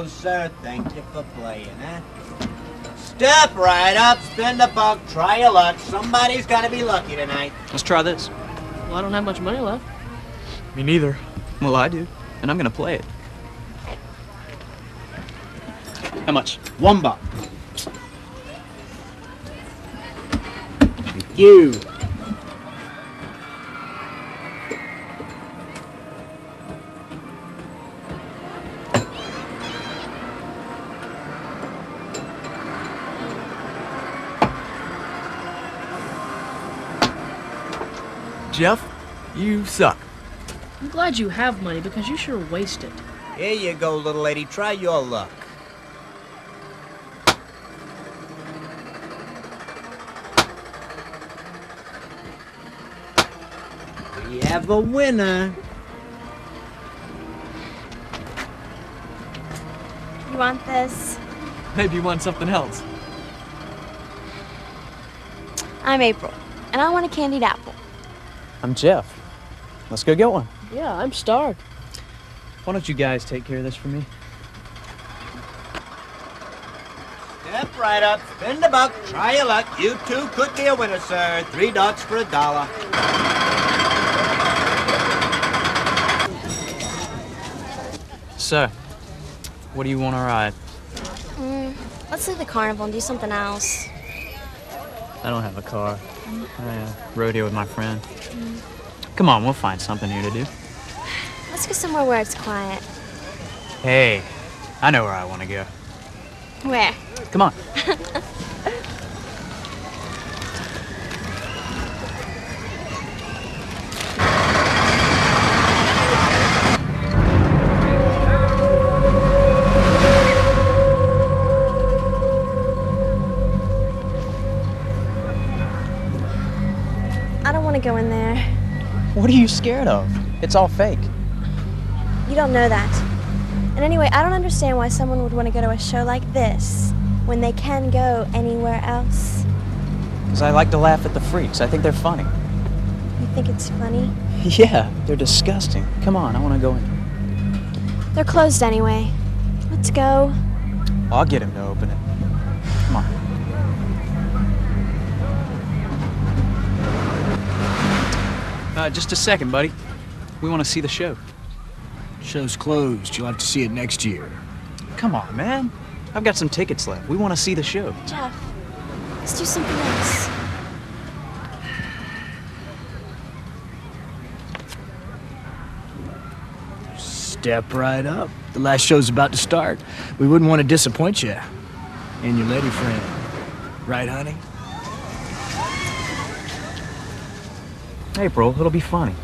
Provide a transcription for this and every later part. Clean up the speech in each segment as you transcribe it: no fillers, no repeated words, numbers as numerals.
go, sir. Thank you for playing, huh? Step right up, spin the buck, try your luck. Somebody's gotta be lucky tonight. Let's try this. Well, I don't have much money left. Me neither. Well, I do, and I'm gonna play it. How much? $1. Thank you. Jeff, you suck. I'm glad you have money because you sure waste it. Here you go, little lady. Try your luck. We have a winner. You want this? Maybe you want something else. I'm April, and I want a candied apple. I'm Jeff. Let's go get one. Yeah, I'm starved. Why don't you guys take care of this for me? Step right up, spin the buck, try your luck. You too could be a winner, sir. $3 for $1. So, what do you want to ride? Let's leave the carnival and do something else. I don't have a car. I rodeo with my friend. Come on, we'll find something here to do. Let's go somewhere where it's quiet. Hey, I know where I want to go. Where? Come on. I don't want to go in there. What are you scared of? It's all fake. You don't know that. And anyway, I don't understand why someone would want to go to a show like this when they can go anywhere else. Because I like to laugh at the freaks. I think they're funny. You think it's funny? Yeah, they're disgusting. Come on, I want to go in. They're closed anyway. Let's go. I'll get him to open it. Come on. Just a second, buddy. We want to see the show. Show's closed. You'll have to see it next year. Come on, man. I've got some tickets left. We want to see the show. Jeff, let's do something else. Step right up. The last show's about to start. We wouldn't want to disappoint you and your lady friend. Right, honey? April, it'll be funny.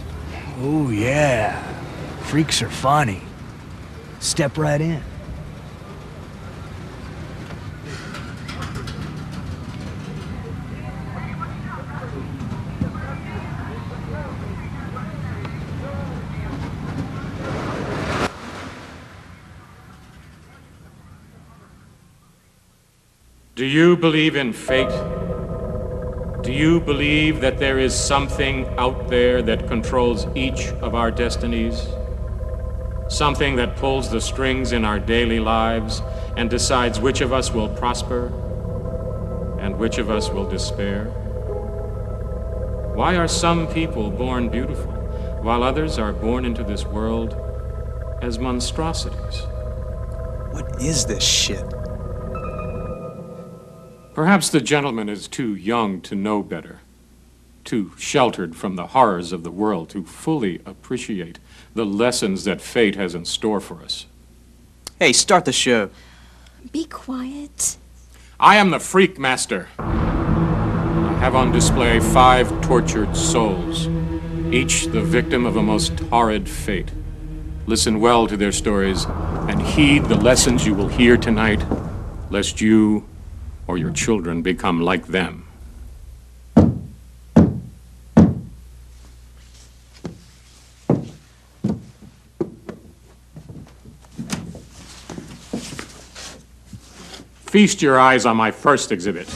Oh, yeah. Freaks are funny. Step right in. Do you believe in fate? Do you believe that there is something out there that controls each of our destinies? Something that pulls the strings in our daily lives and decides which of us will prosper and which of us will despair? Why are some people born beautiful while others are born into this world as monstrosities? What is this shit? Perhaps the gentleman is too young to know better, too sheltered from the horrors of the world to fully appreciate the lessons that fate has in store for us. Hey, start the show. Be quiet. I am the Freak Master. I have on display 5 tortured souls, each the victim of a most horrid fate. Listen well to their stories and heed the lessons you will hear tonight, lest you or your children become like them. Feast your eyes on my first exhibit.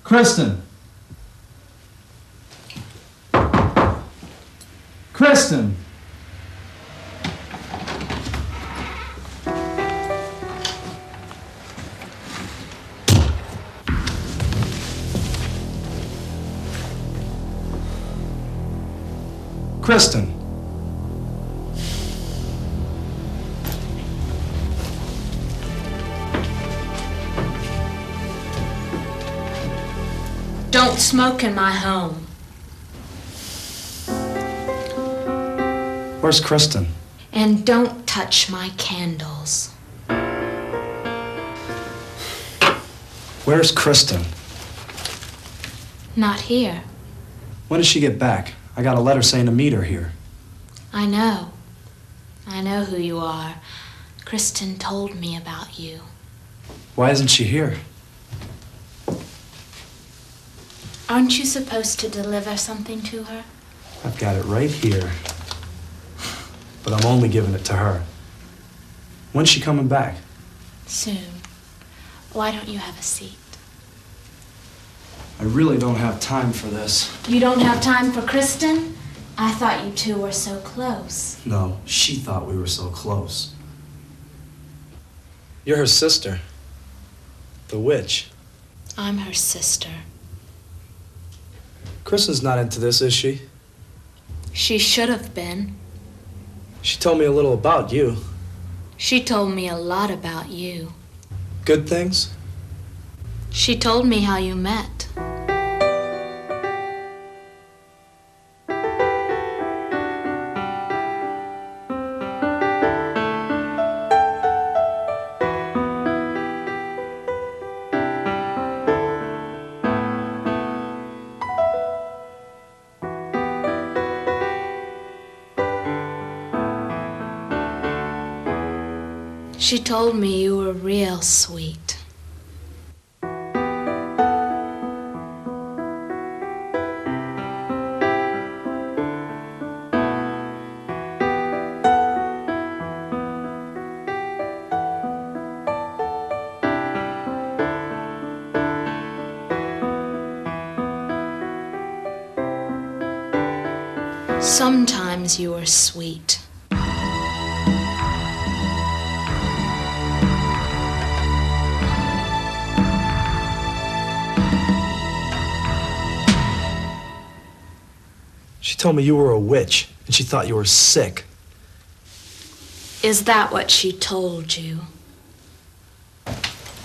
Kristen! Kristen! Kristen! Don't smoke in my home. Where's Kristen? And don't touch my candles. Where's Kristen? Not here. When does she get back? I got a letter saying to meet her here. I know. I know who you are. Kristen told me about you. Why isn't she here? Aren't you supposed to deliver something to her? I've got it right here. But I'm only giving it to her. When's she coming back? Soon. Why don't you have a seat? I really don't have time for this. You don't have time for Kristen? I thought you two were so close. No, she thought we were so close. You're her sister. The witch. I'm her sister. Kristen's not into this, is she? She should have been. She told me a little about you. She told me a lot about you. Good things? She told me how you met. She told me you were real sweet. Sometimes you were sweet. She told me you were a witch, and she thought you were sick. Is that what she told you?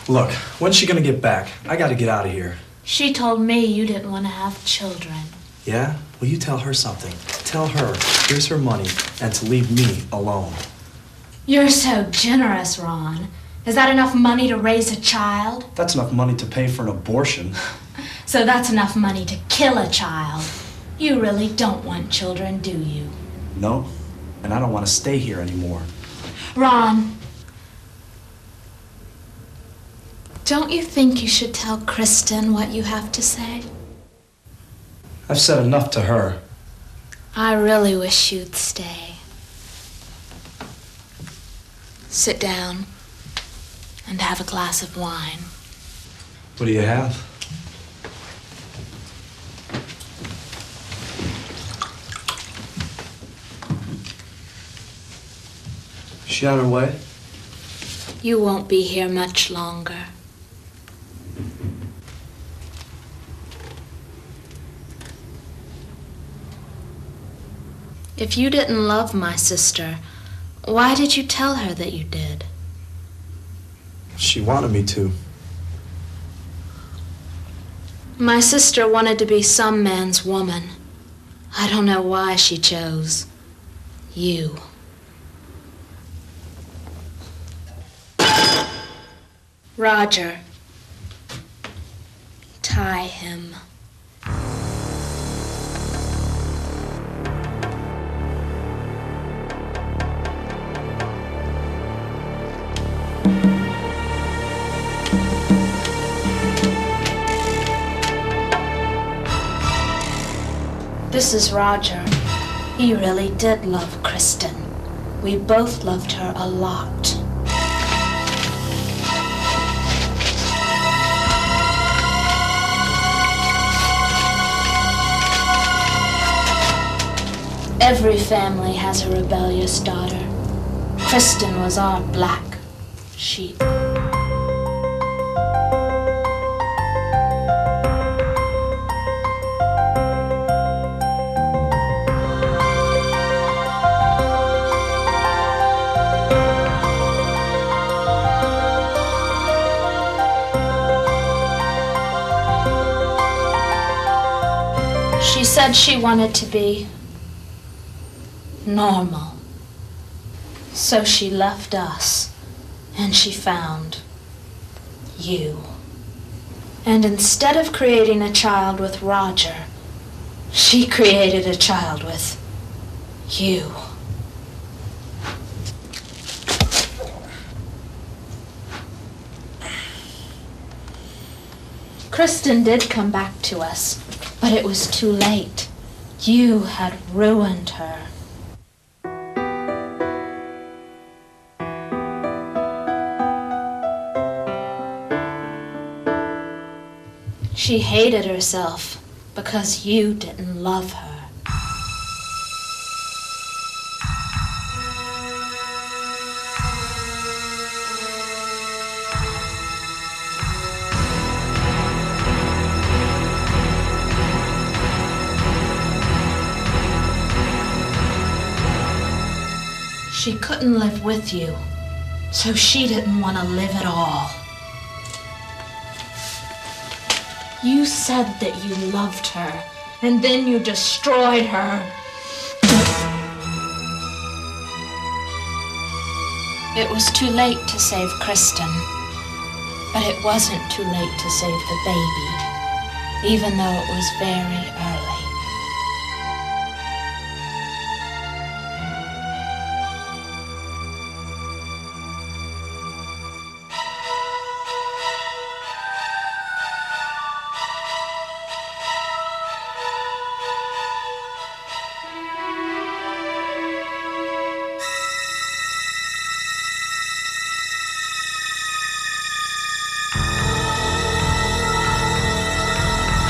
Look, when's she gonna get back? I gotta get out of here. She told me you didn't want to have children. Yeah? Well, you tell her something. Tell her, here's her money, and to leave me alone. You're so generous, Ron. Is that enough money to raise a child? That's enough money to pay for an abortion. So that's enough money to kill a child. You really don't want children, do you? No, and I don't want to stay here anymore. Ron, don't you think you should tell Kristen what you have to say? I've said enough to her. I really wish you'd stay. Sit down and have a glass of wine. What do you have? Is she on her way? You won't be here much longer. If you didn't love my sister, why did you tell her that you did? She wanted me to. My sister wanted to be some man's woman. I don't know why she chose you. Roger, tie him. This is Roger. He really did love Kristen. We both loved her a lot. Every family has a rebellious daughter. Kristen was our black sheep. She said she wanted to be normal. So she left us, and she found you. And instead of creating a child with Roger, she created a child with you. Kristen did come back to us, but it was too late. You had ruined her. She hated herself because you didn't love her. She couldn't live with you, so she didn't want to live at all. You said that you loved her, and then you destroyed her. It was too late to save Kristen, but it wasn't too late to save the baby, even though it was very early.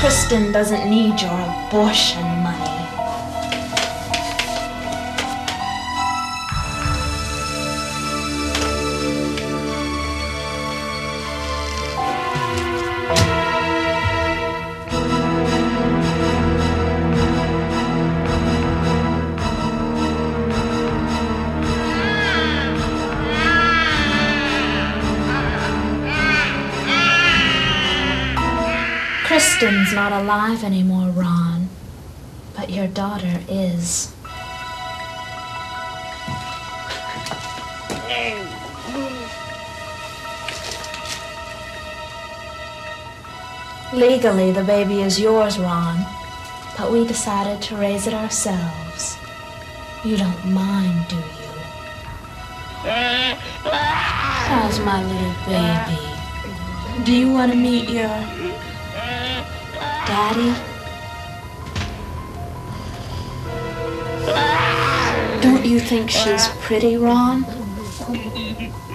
Kristen doesn't need your abortion money. Kristen's not alive anymore, Ron, but your daughter is. Legally, the baby is yours, Ron, but we decided to raise it ourselves. You don't mind, do you? How's my little baby? Do you want to meet your daddy? Don't you think she's pretty, Ron?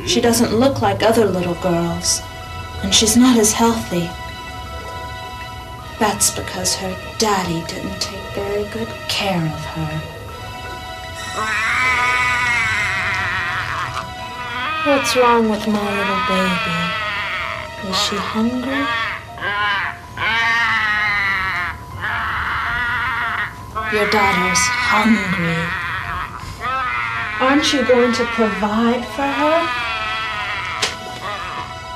She doesn't look like other little girls, and she's not as healthy. That's because her daddy didn't take very good care of her. What's wrong with my little baby? Is she hungry? Your daughter's hungry. Aren't you going to provide for her?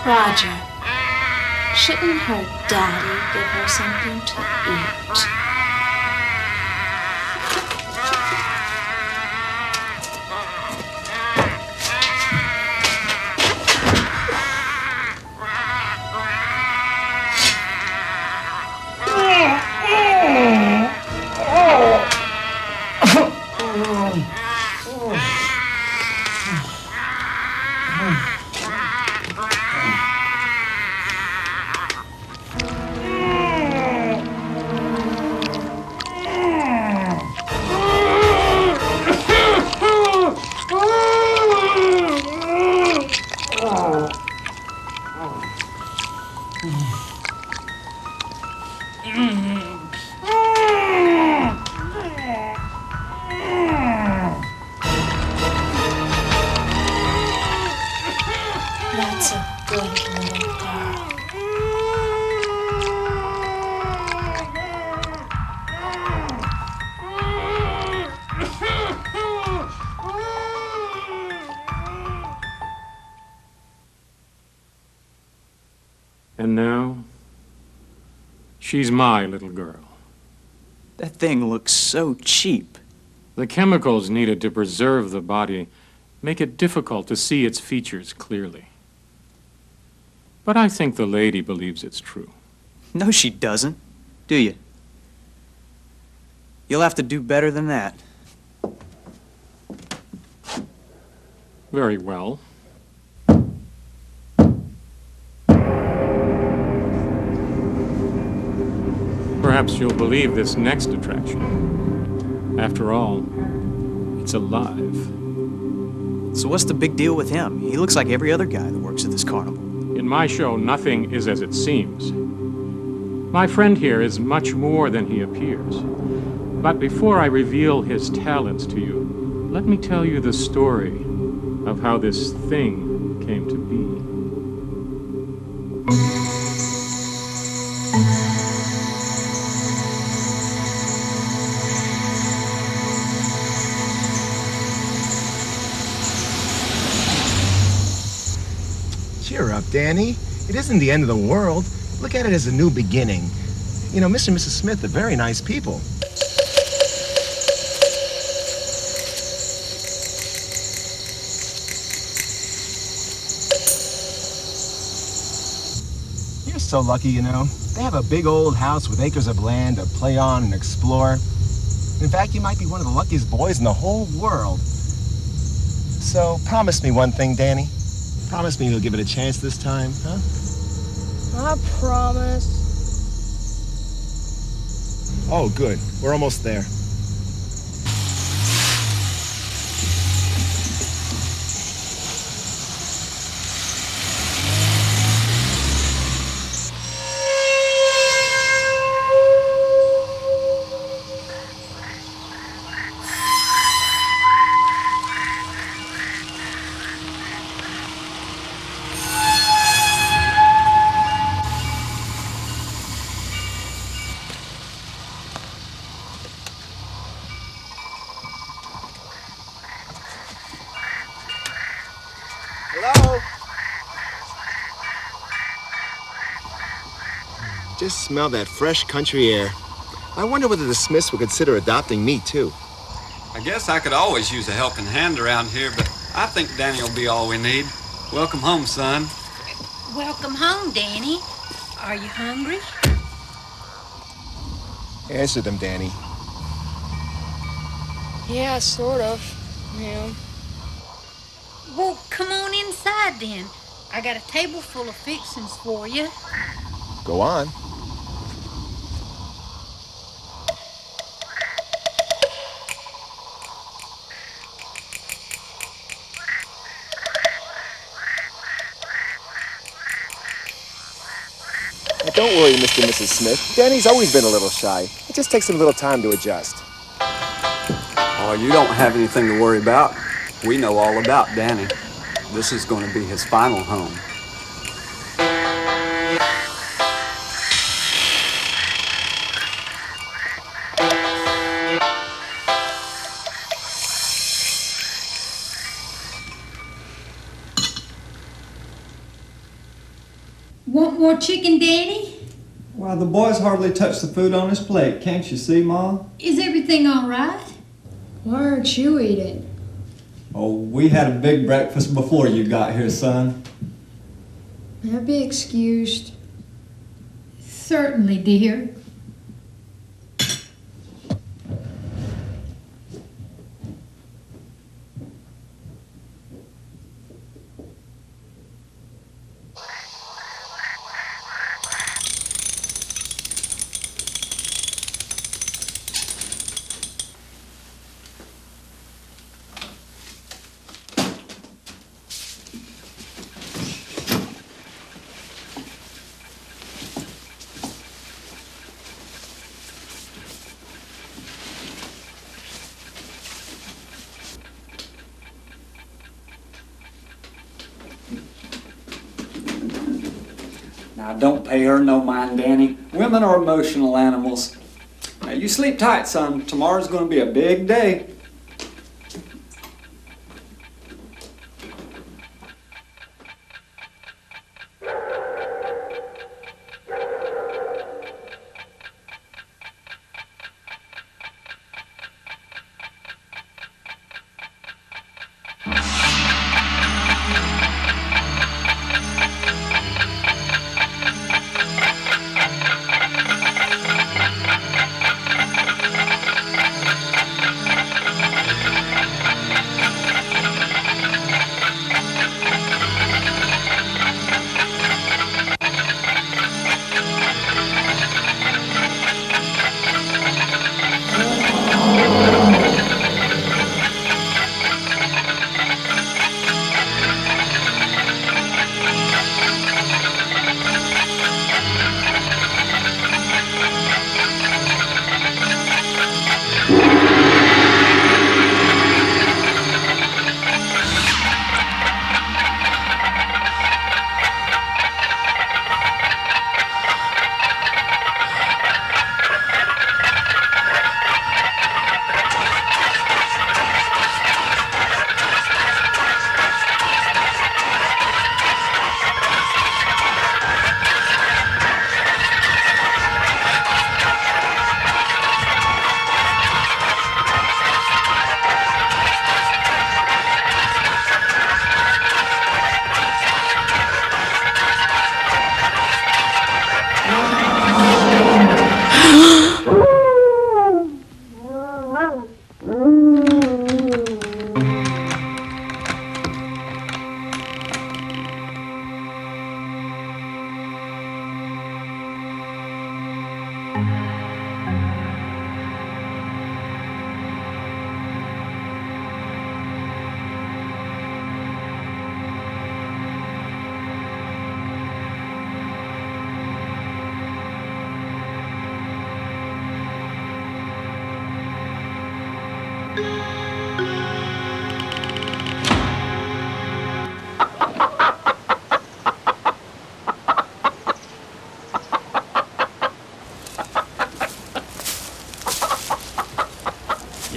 Roger, shouldn't her daddy give her something to eat? And now, she's my little girl. That thing looks so cheap. The chemicals needed to preserve the body make it difficult to see its features clearly. But I think the lady believes it's true. No, she doesn't. Do you? You'll have to do better than that. Very well. Perhaps you'll believe this next attraction. After all, it's alive. So what's the big deal with him? He looks like every other guy that works at this carnival. In my show, nothing is as it seems. My friend here is much more than he appears. But before I reveal his talents to you, let me tell you the story of how this thing came to be. Cheer up, Danny. It isn't the end of the world. Look at it as a new beginning. You know, Mr. and Mrs. Smith are very nice people. You're so lucky, you know. They have a big old house with acres of land to play on and explore. In fact, you might be one of the luckiest boys in the whole world. So, promise me one thing, Danny. Promise me you'll give it a chance this time, huh? I promise. Oh, good. We're almost there. Hello? Just smell that fresh country air. I wonder whether the Smiths would consider adopting me, too. I guess I could always use a helping hand around here, but I think Danny will be all we need. Welcome home, son. Welcome home, Danny. Are you hungry? Answer them, Danny. Yeah, sort of. Yeah. Well, come on inside then. I got a table full of fixings for you. Go on. Now, don't worry, Mr. and Mrs. Smith. Danny's always been a little shy. It just takes him a little time to adjust. Oh, you don't have anything to worry about. We know all about Danny. This is going to be his final home. Want more chicken, Danny? Why, the boys hardly touch the food on his plate. Can't you see, Ma? Is everything all right? Why aren't you eating? Oh, we had a big breakfast before you got here, son. May I be excused? Certainly, dear. Now, don't pay her no mind, Danny. Women are emotional animals. Now, you sleep tight, son. Tomorrow's going to be a big day.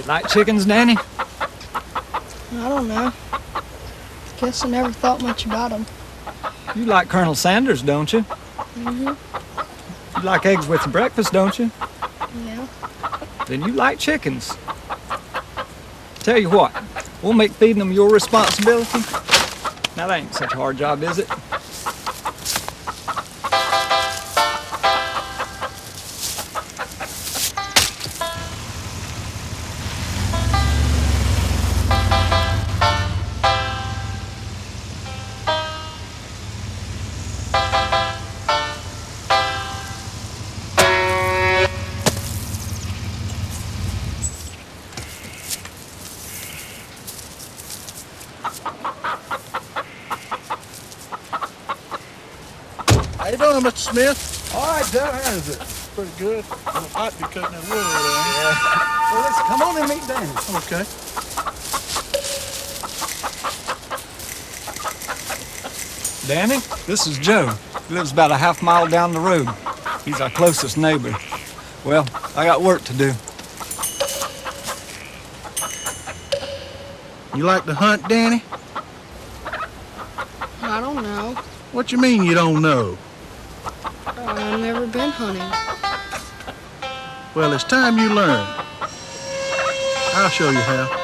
Like chickens, Danny? I don't know. Guess I never thought much about them. You like Colonel Sanders, don't you? Mm-hmm. You like eggs with breakfast, don't you? Yeah. Then you like chickens. Tell you what, we'll make feeding them your responsibility. Now, that ain't such a hard job, is it? How you doing, Mr. Smith? All right, Doug, how is it? Pretty good. I might be cutting that wood over there. Yeah. Well, let's come on and meet Danny. Okay. Danny, this is Joe. He lives about a half mile down the road. He's our closest neighbor. Well, I got work to do. You like to hunt, Danny? I don't know. What you mean you don't know? I've never been hunting. Well, it's time you learn. I'll show you how.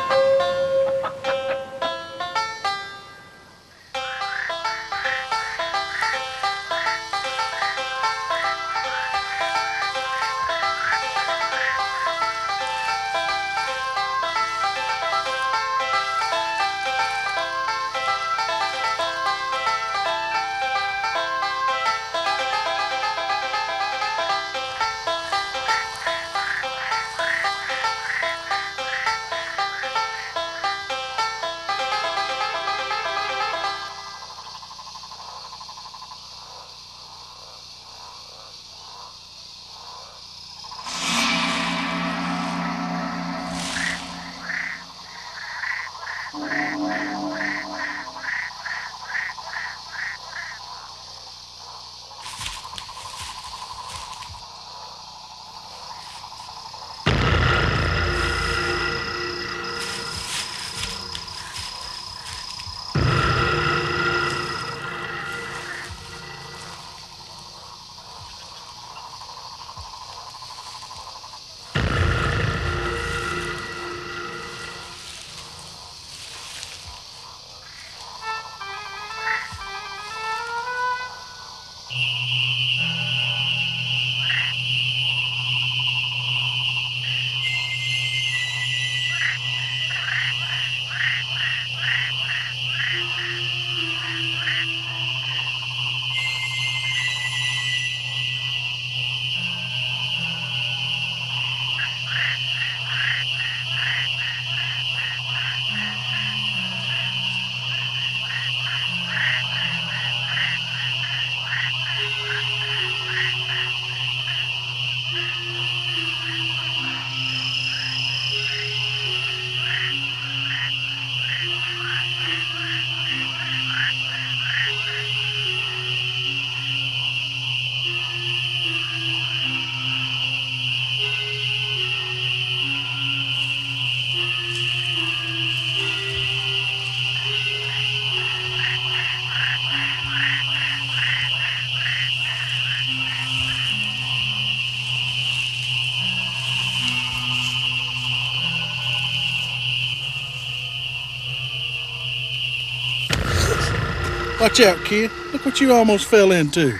Watch out, kid. Look what you almost fell into.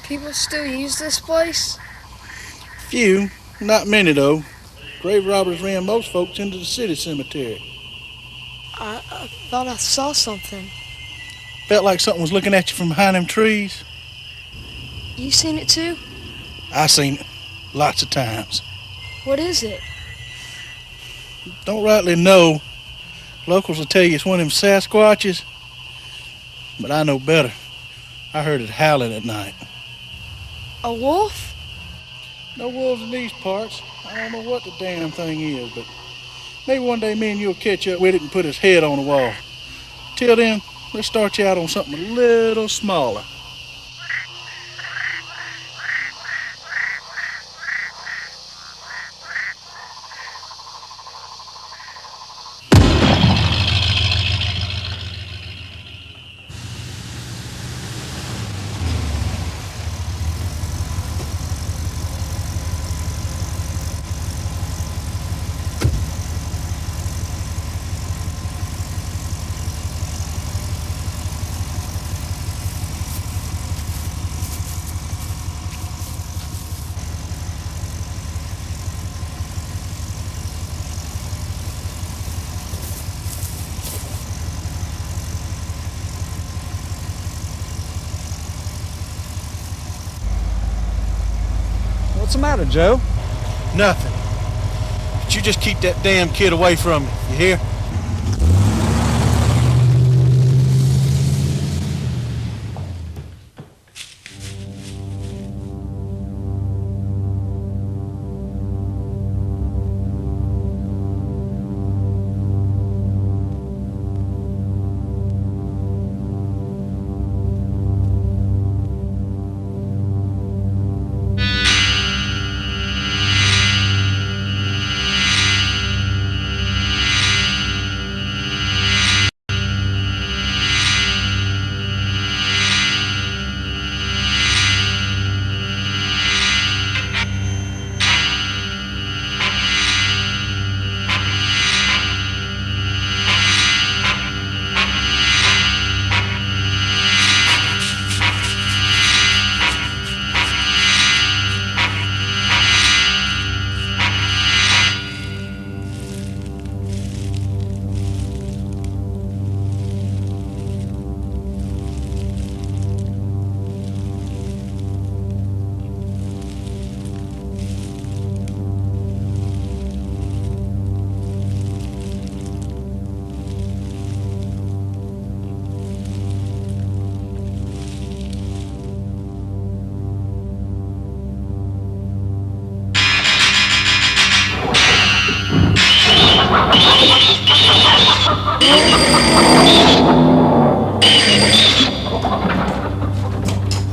People still use this place? Few, not many though. Grave robbers ran most folks into the city cemetery. I thought I saw something. Felt like something was looking at you from behind them trees. You seen it too? I seen it lots of times. What is it? Don't rightly know. Locals will tell you it's one of them Sasquatches. But I know better. I heard it howling at night. A wolf? No wolves in these parts. I don't know what the damn thing is, but maybe one day me and you'll catch up with it and put his head on the wall. Till then, let's start you out on something a little smaller. What's the matter, Joe? Nothing. But you just keep that damn kid away from me, you hear?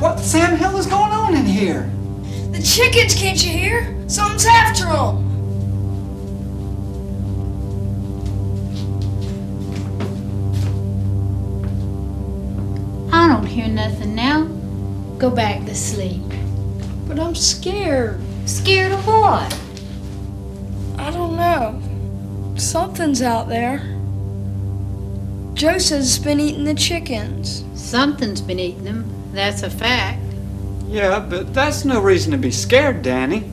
What Sam Hill is going on in here? The chickens, can't you hear? Something's after them. I don't hear nothing now. Go back to sleep. But I'm scared. Scared of what? I don't know. Something's out there. Joe says it's been eating the chickens. Something's been eating them. That's a fact. Yeah, but that's no reason to be scared, Danny.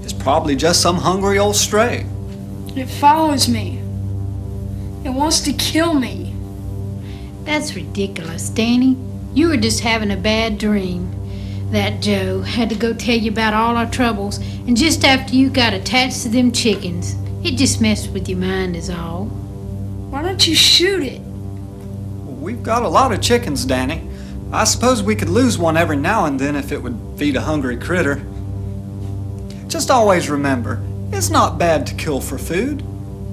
It's probably just some hungry old stray. It follows me. It wants to kill me. That's ridiculous, Danny. You were just having a bad dream. That Joe had to go tell you about all our troubles, and just after you got attached to them chickens. It just messed with your mind is all. Why don't you shoot it? We've got a lot of chickens, Danny. I suppose we could lose one every now and then if it would feed a hungry critter. Just always remember, it's not bad to kill for food.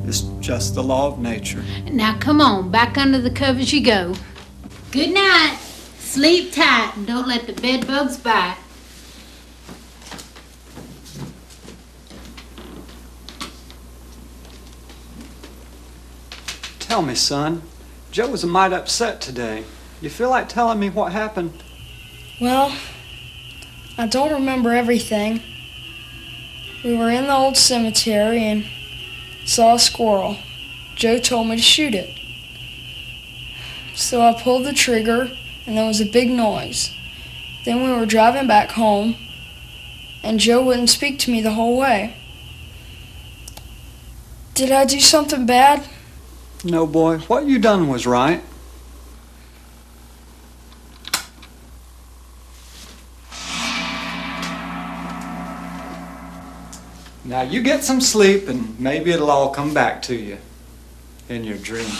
It's just the law of nature. Now come on, back under the covers you go. Good night. Sleep tight and don't let the bed bugs bite. Tell me, son, Joe was a mite upset today. You feel like telling me what happened? Well, I don't remember everything. We were in the old cemetery and saw a squirrel. Joe told me to shoot it. So I pulled the trigger and there was a big noise. Then we were driving back home and Joe wouldn't speak to me the whole way. Did I do something bad? No, boy. What you done was right. Now you get some sleep and maybe it'll all come back to you in your dreams.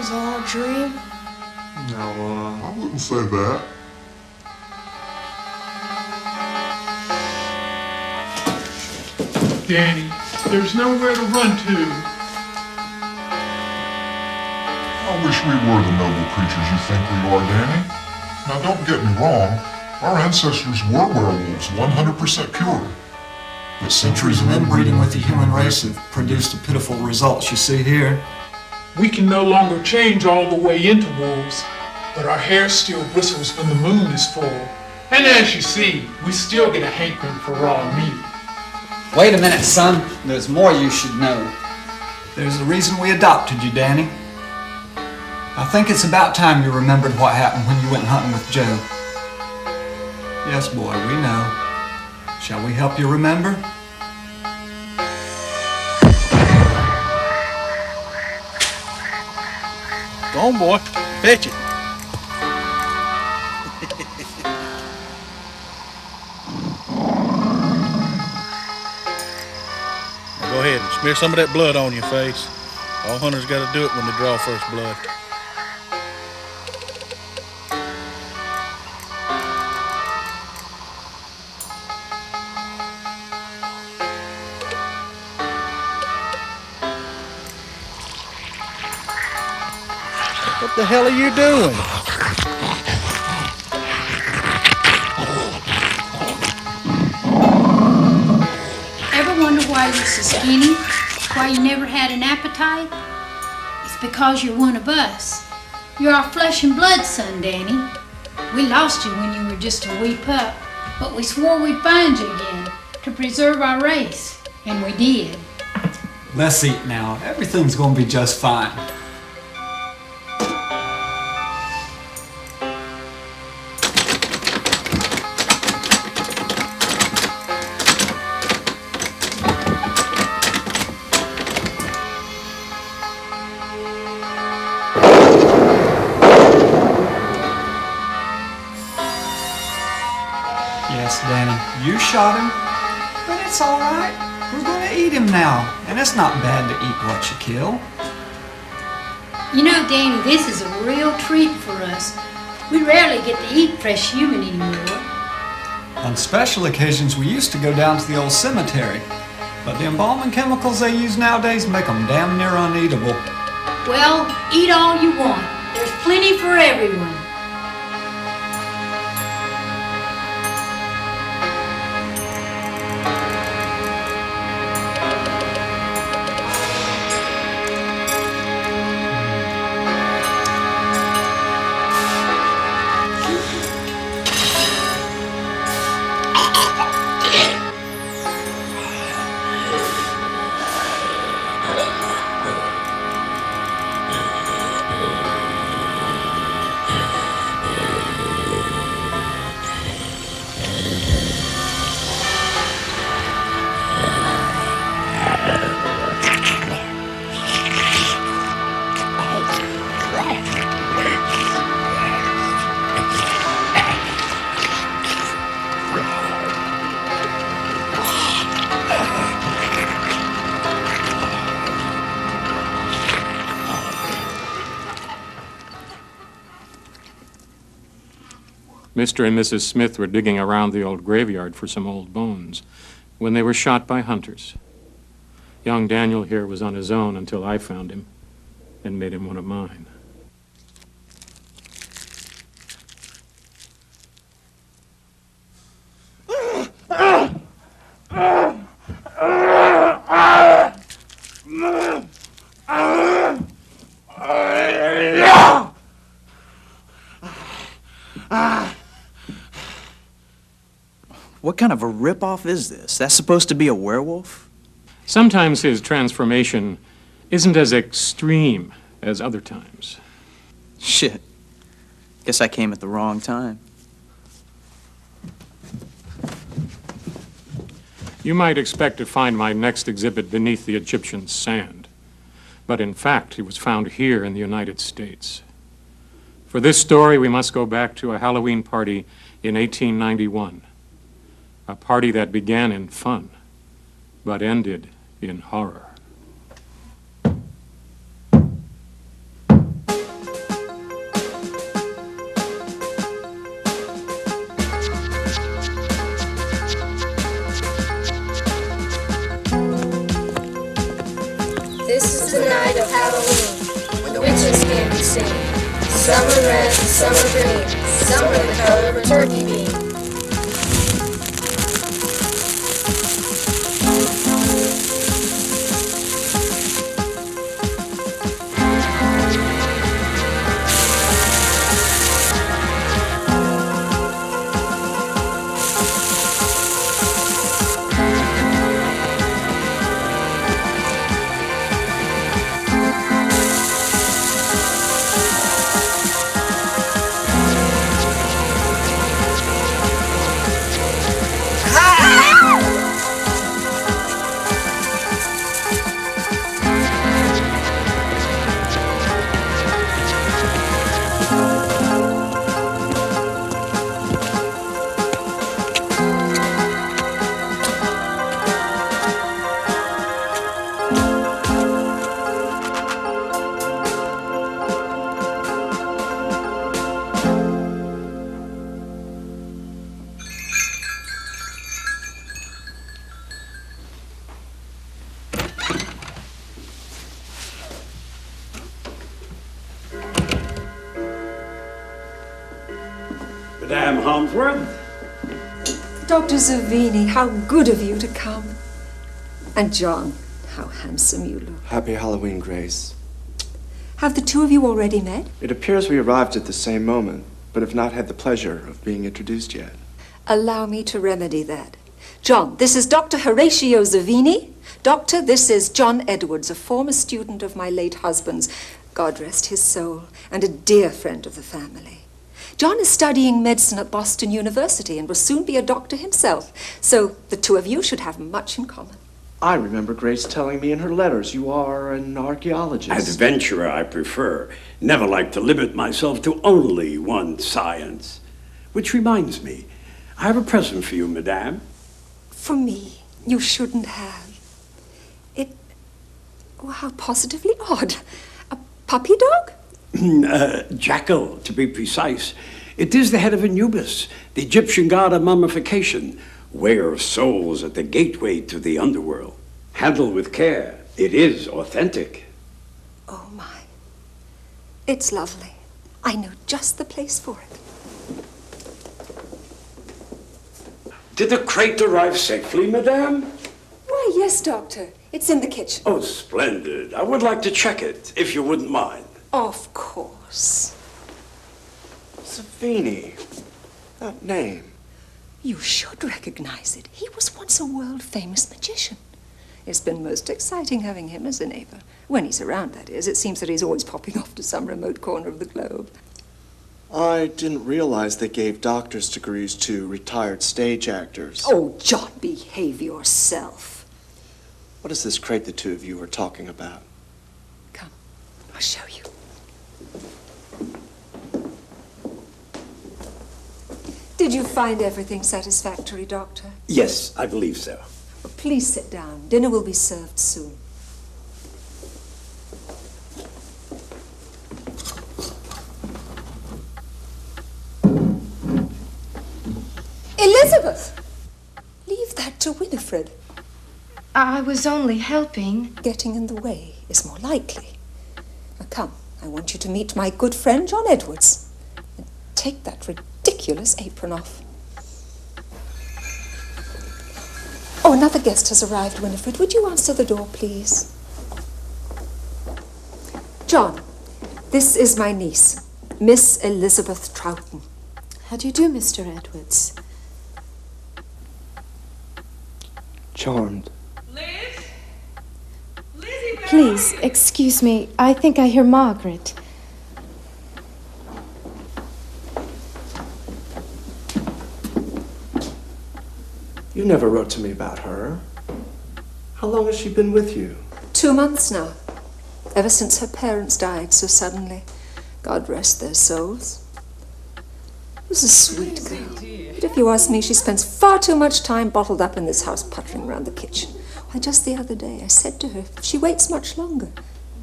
was all a dream? No, I wouldn't say that. Danny, there's nowhere to run to. I wish we were the noble creatures you think we are, Danny. Now don't get me wrong, our ancestors were werewolves, 100% pure. But centuries of inbreeding with the human race have produced the pitiful results you see here. We can no longer change all the way into wolves, but our hair still bristles when the moon is full. And as you see, we still get a hankering for raw meat. Wait a minute, son. There's more you should know. There's a reason we adopted you, Danny. I think it's about time you remembered what happened when you went hunting with Joe. Yes, boy, we know. Shall we help you remember? Go on, boy. Fetch it. Now go ahead and smear some of that blood on your face. All hunters got to do it when they draw first blood. What the hell are you doing? Ever wonder why you're so skinny? Why you never had an appetite? It's because you're one of us. You're our flesh and blood son, Danny. We lost you when you were just a wee pup, but we swore we'd find you again to preserve our race, and we did. Let's eat now. Everything's gonna be just fine. Yes, Danny, you shot him, but it's all right. We're going to eat him now, and it's not bad to eat what you kill. You know, Danny, this is a real treat for us. We rarely get to eat fresh human anymore. On special occasions, we used to go down to the old cemetery, but the embalming chemicals they use nowadays make them damn near uneatable. Well, eat all you want. There's plenty for everyone. Mr. and Mrs. Smith were digging around the old graveyard for some old bones when they were shot by hunters. Young Daniel here was on his own until I found him and made him one of mine. What kind of a ripoff is this? That's supposed to be a werewolf? Sometimes his transformation isn't as extreme as other times. Shit. Guess I came at the wrong time. You might expect to find my next exhibit beneath the Egyptian sand, but in fact, he was found here in the United States. For this story, we must go back to a Halloween party in 1891. A party that began in fun, but ended in horror. some were red, some were green, some were the color of a turkey bean. Madame Harmsworth? Dr. Zavini, how good of you to come. And John, how handsome you look. Happy Halloween, Grace. Have the two of you already met? It appears we arrived at the same moment, but have not had the pleasure of being introduced yet. Allow me to remedy that. John, this is Dr. Horatio Zavini. Doctor, this is John Edwards, a former student of my late husband's, God rest his soul, and a dear friend of the family. John is studying medicine at Boston University and will soon be a doctor himself, so the two of you should have much in common. I remember Grace telling me in her letters you are an archaeologist. Adventurer, I prefer. Never like to limit myself to only one science. Which reminds me, I have a present for you, madame. For me, you shouldn't have. How positively odd. A puppy dog? Jackal, to be precise. It is the head of Anubis, the Egyptian god of mummification, wearer of souls at the gateway to the underworld. Handled with care, it is authentic. Oh my. It's lovely. I know just the place for it. Did the crate arrive safely, madame? Why, yes, Doctor. It's in the kitchen. Oh, splendid. I would like to check it, if you wouldn't mind. Of course. Zavini. That name. You should recognize it. He was once a world-famous magician. It's been most exciting having him as a neighbor. When he's around, that is. It seems that he's always popping off to some remote corner of the globe. I didn't realize they gave doctor's degrees to retired stage actors. Oh, John, behave yourself. What is this crate the two of you are talking about? Come, I'll show you. Did you find everything satisfactory, Doctor? Yes, I believe so. Well, please sit down. Dinner will be served soon. Elizabeth! Leave that to Winifred. I was only helping. Getting in the way is more likely. Now come, I want you to meet my good friend John Edwards. And take that ridiculous apron off. Oh, another guest has arrived, Winifred. Would you answer the door, please? John, this is my niece, Miss Elizabeth Troughton. How do you do, Mr. Edwards? Charmed. Please, excuse me. I think I hear Margaret. You never wrote to me about her. How long has she been with you? 2 months now. Ever since her parents died so suddenly. God rest their souls. Was a sweet girl. But if you ask me, she spends far too much time bottled up in this house puttering around the kitchen. Why, just the other day I said to her, if she waits much longer,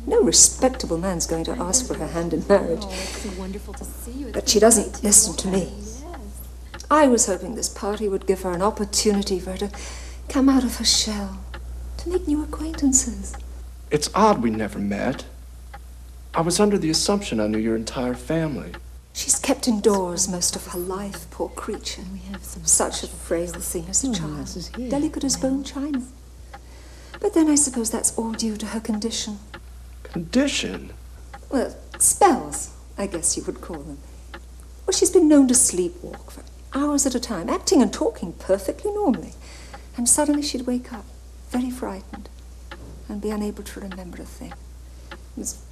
no respectable man's going to ask for her hand in marriage. But she doesn't listen to me. I was hoping this party would give her an opportunity for her to come out of her shell, to make new acquaintances. It's odd we never met. I was under the assumption I knew your entire family. She's kept indoors most of her life, poor creature. Such a frail thing as a child, delicate as bone china. But then I suppose that's all due to her condition. Condition? Well, spells, I guess you would call them. Well, she's been known to sleepwalk for hours at a time, acting and talking perfectly normally. And suddenly she'd wake up, very frightened, and be unable to remember a thing. It was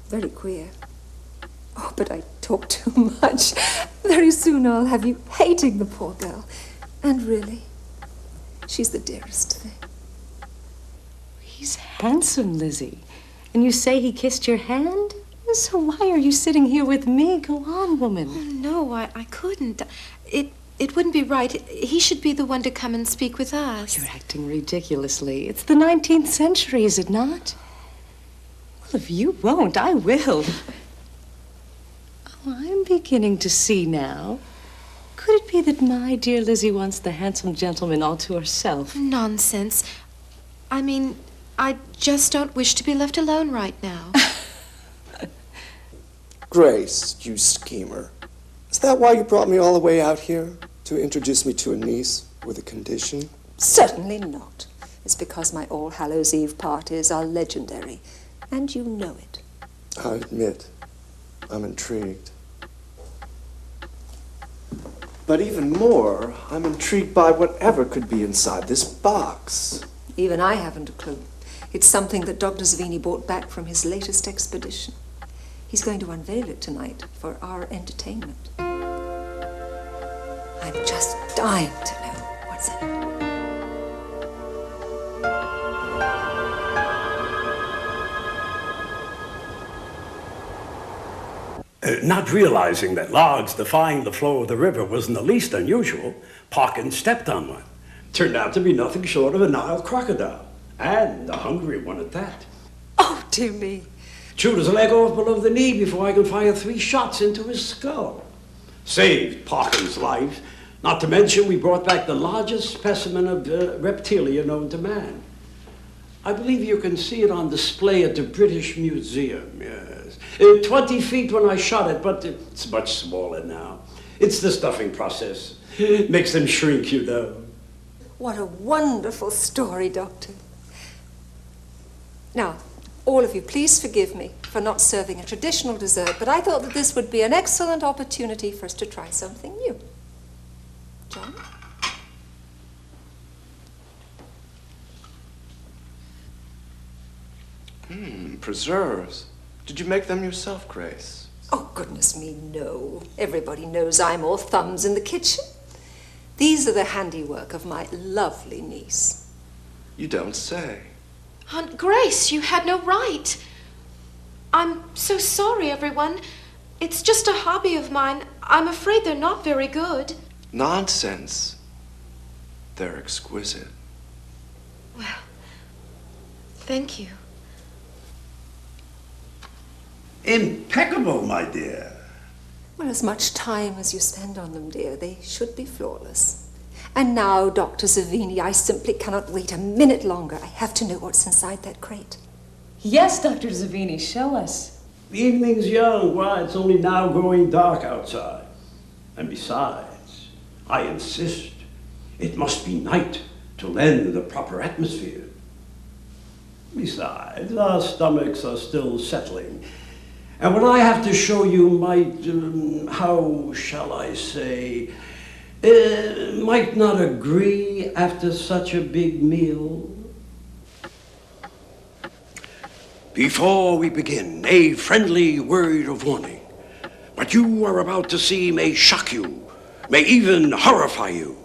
very queer. Oh, but I talk too much. Very soon I'll have you hating the poor girl. And really, she's the dearest thing. He's handsome, Lizzie. And you say he kissed your hand? So why are you sitting here with me? Go on, woman. Oh, no, I couldn't. It wouldn't be right. He should be the one to come and speak with us. You're acting ridiculously. It's the 19th century, is it not? Well, if you won't, I will. Oh, I'm beginning to see now. Could it be that my dear Lizzie wants the handsome gentleman all to herself? Nonsense. I mean, I just don't wish to be left alone right now. Grace, you schemer. Is that why you brought me all the way out here? To introduce me to a niece with a condition? Certainly not. It's because my All Hallows Eve parties are legendary, and you know it. I admit, I'm intrigued. But even more, I'm intrigued by whatever could be inside this box. Even I haven't a clue. It's something that Dr. Savini brought back from his latest expedition. He's going to unveil it tonight for our entertainment. I'm just dying to know what's in it. Not realizing that logs defying the flow of the river was in the least unusual, Parkins stepped on one. Turned out to be nothing short of a Nile crocodile, and a hungry one at that. Oh, dear me. Chewed his leg off below the knee before I could fire 3 shots into his skull. Saved Parkins' life, not to mention we brought back the largest specimen of reptilia known to man. I believe you can see it on display at the British Museum, yes. 20 feet when I shot it, but it's much smaller now. It's the stuffing process. It makes them shrink, you know. What a wonderful story, Doctor. Now, all of you, please forgive me for not serving a traditional dessert, but I thought that this would be an excellent opportunity for us to try something new. John? Preserves. Did you make them yourself, Grace? Oh, goodness me, no. Everybody knows I'm all thumbs in the kitchen. These are the handiwork of my lovely niece. You don't say. Aunt Grace, you had no right. I'm so sorry, everyone. It's just a hobby of mine. I'm afraid they're not very good. Nonsense. They're exquisite. Well, thank you. Impeccable, my dear. Well, as much time as you spend on them, dear, they should be flawless. And now, Dr. Savini, I simply cannot wait a minute longer. I have to know what's inside that crate. Yes, Dr. Savini, show us. The evening's young. Why, it's only now growing dark outside. And besides, I insist, it must be night to lend the proper atmosphere. Besides, our stomachs are still settling. And what I have to show you might, how shall I say, might not agree after such a big meal. Before we begin, a friendly word of warning. What you are about to see may shock you, may even horrify you.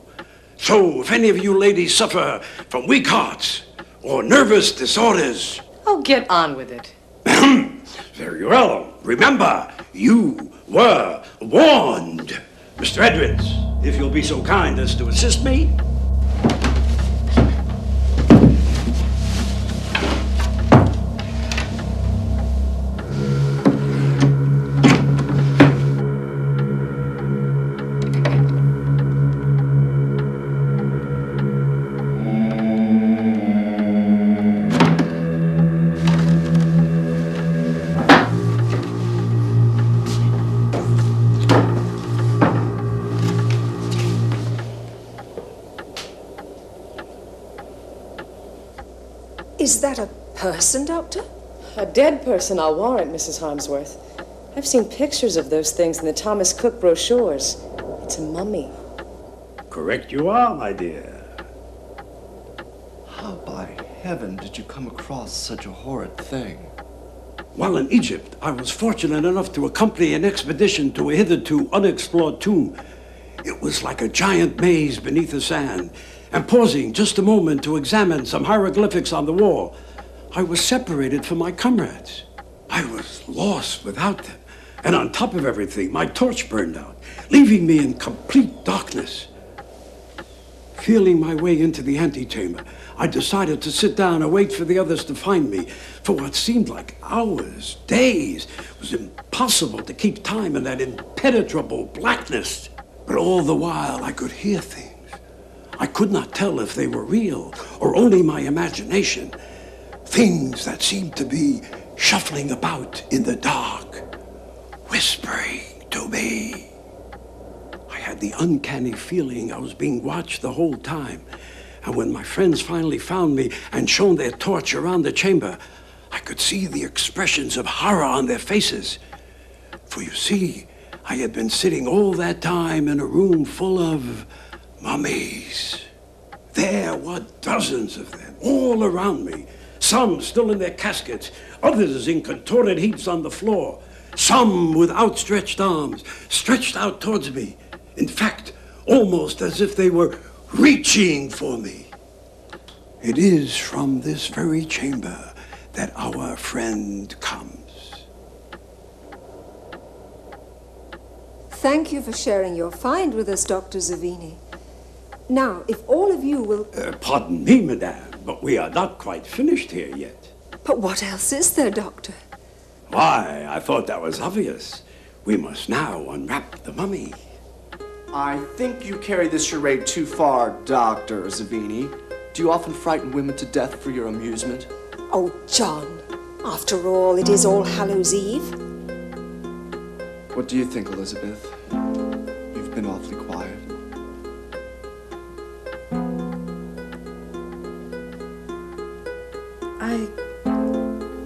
So if any of you ladies suffer from weak hearts or nervous disorders... Oh, get on with it. Very well. Remember, you were warned. Mr. Edwards, if you'll be so kind as to assist me. Is that a person, Doctor? A dead person, I'll warrant, Mrs. Harmsworth. I've seen pictures of those things in the Thomas Cook brochures. It's a mummy. Correct you are, my dear. How by heaven did you come across such a horrid thing? While in Egypt, I was fortunate enough to accompany an expedition to a hitherto unexplored tomb. It was like a giant maze beneath the sand, and pausing just a moment to examine some hieroglyphics on the wall, I was separated from my comrades. I was lost without them, and on top of everything, my torch burned out, leaving me in complete darkness. Feeling my way into the antechamber, I decided to sit down and wait for the others to find me. For what seemed like hours, days, it was impossible to keep time in that impenetrable blackness. But all the while, I could hear things. I could not tell if they were real or only my imagination. Things that seemed to be shuffling about in the dark, whispering to me. I had the uncanny feeling I was being watched the whole time. And when my friends finally found me and shone their torch around the chamber, I could see the expressions of horror on their faces. For you see, I had been sitting all that time in a room full of mummies. There were dozens of them, all around me. Some still in their caskets, others in contorted heaps on the floor. Some with outstretched arms, stretched out towards me. In fact, almost as if they were reaching for me. It is from this very chamber that our friend comes. Thank you for sharing your find with us, Dr. Zavini. Now, if all of you will... Pardon me, madame, but we are not quite finished here yet. But what else is there, Doctor? Why, I thought that was obvious. We must now unwrap the mummy. I think you carry this charade too far, Dr. Zavini. Do you often frighten women to death for your amusement? Oh, John, after all, it is All Hallows Eve. What do you think, Elizabeth? You've been awfully quiet.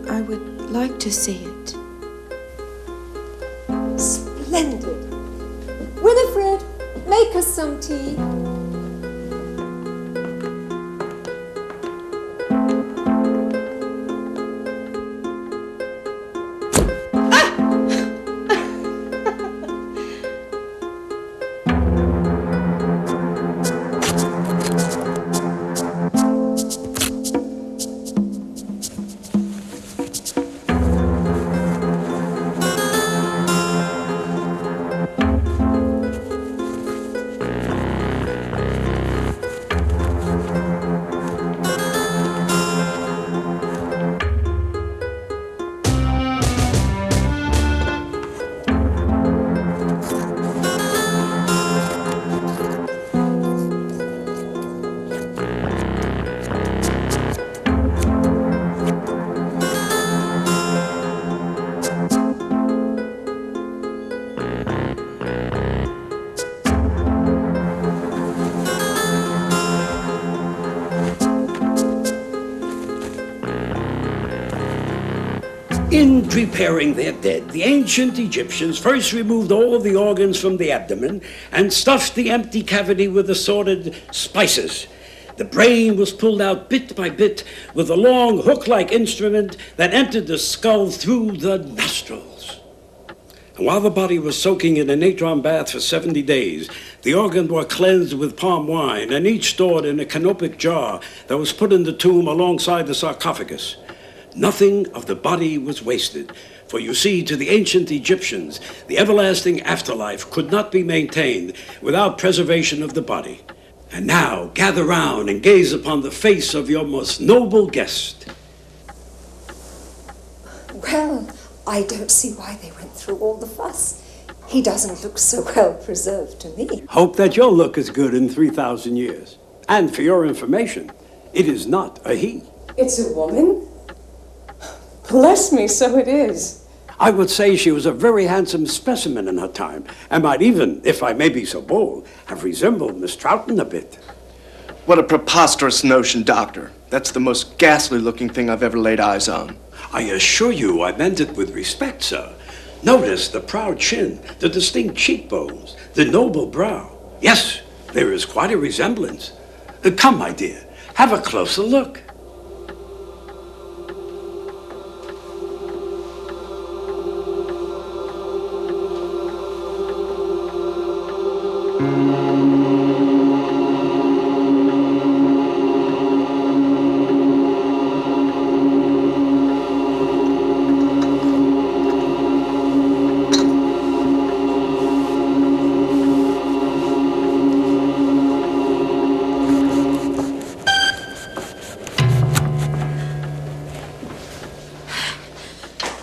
I would like to see it. Splendid. Winifred, make us some tea. In preparing their dead, the ancient Egyptians first removed all the organs from the abdomen and stuffed the empty cavity with assorted spices. The brain was pulled out bit by bit with a long hook-like instrument that entered the skull through the nostrils. And while the body was soaking in a natron bath for 70 days, the organs were cleansed with palm wine and each stored in a canopic jar that was put in the tomb alongside the sarcophagus. Nothing of the body was wasted, for you see, to the ancient Egyptians, the everlasting afterlife could not be maintained without preservation of the body. And now, gather round and gaze upon the face of your most noble guest. Well, I don't see why they went through all the fuss. He doesn't look so well preserved to me. Hope that you'll look as good in 3,000 years. And for your information, it is not a he. It's a woman? Bless me, so it is. I would say she was a very handsome specimen in her time, and might even, if I may be so bold, have resembled Miss Troughton a bit. What a preposterous notion, Doctor. That's the most ghastly-looking thing I've ever laid eyes on. I assure you I meant it with respect, sir. Notice the proud chin, the distinct cheekbones, the noble brow. Yes, there is quite a resemblance. Come, my dear, have a closer look.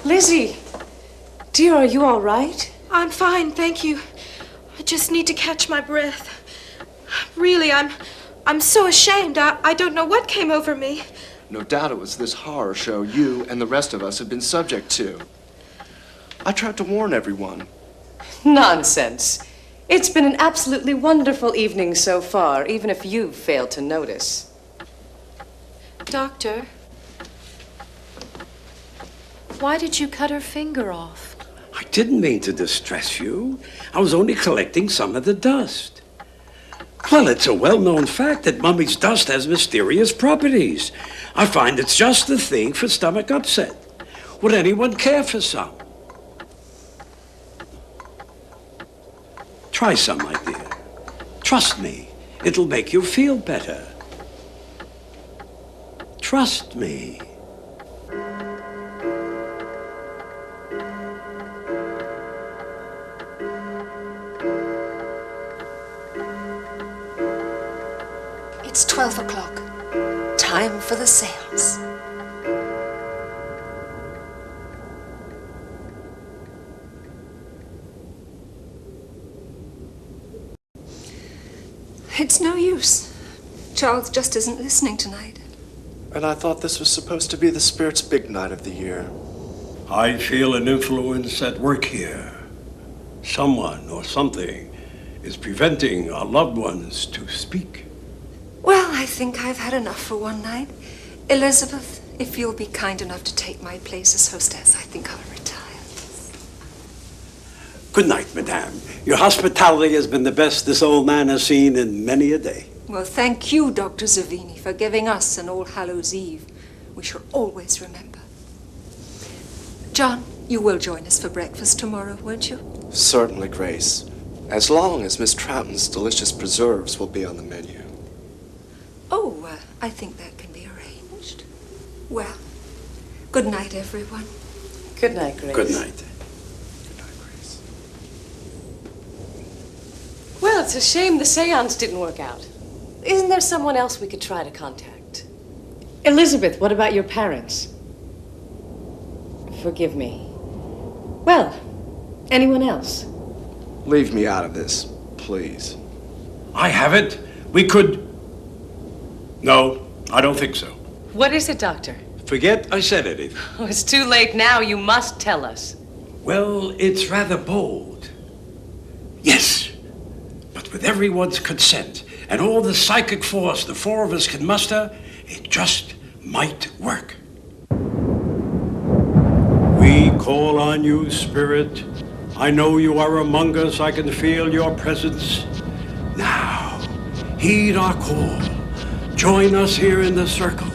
Lizzie! Dear, are you all right? I'm fine, thank you. I just need to catch my breath. Really, I'm so ashamed. I don't know what came over me. No doubt it was this horror show you and the rest of us have been subject to. I tried to warn everyone. Nonsense. It's been an absolutely wonderful evening so far, even if you've failed to notice. Doctor, why did you cut her finger off? I didn't mean to distress you. I was only collecting some of the dust. Well, it's a well-known fact that Mummy's dust has mysterious properties. I find it's just the thing for stomach upset. Would anyone care for some? Try some, my dear. Trust me, it'll make you feel better. Trust me. It's 12 o'clock. Time for the seance. It's no use. Charles just isn't listening tonight. And I thought this was supposed to be the spirit's big night of the year. I feel an influence at work here. Someone or something is preventing our loved ones to speak. Well, I think I've had enough for one night. Elizabeth, if you'll be kind enough to take my place as hostess, I think I'll retire. Good night, madame. Your hospitality has been the best this old man has seen in many a day. Well, thank you, Dr. Zavini, for giving us an All Hallows Eve. We shall always remember. John, you will join us for breakfast tomorrow, won't you? Certainly, Grace. As long as Miss Troughton's delicious preserves will be on the menu. Oh, I think that can be arranged. Well, good night, everyone. Good night, Grace. Good night. Well, it's a shame the seance didn't work out. Isn't there someone else we could try to contact? Elizabeth, what about your parents? Forgive me. Well, anyone else? Leave me out of this, please. I have it. We could... No, I don't think so. What is it, Doctor? Forget I said anything. Oh, it's too late now. You must tell us. Well, it's rather bold. Yes, but with everyone's consent and all the psychic force the four of us can muster, it just might work. We call on you, Spirit. I know you are among us. I can feel your presence. Now, heed our call. Join us here in the circle.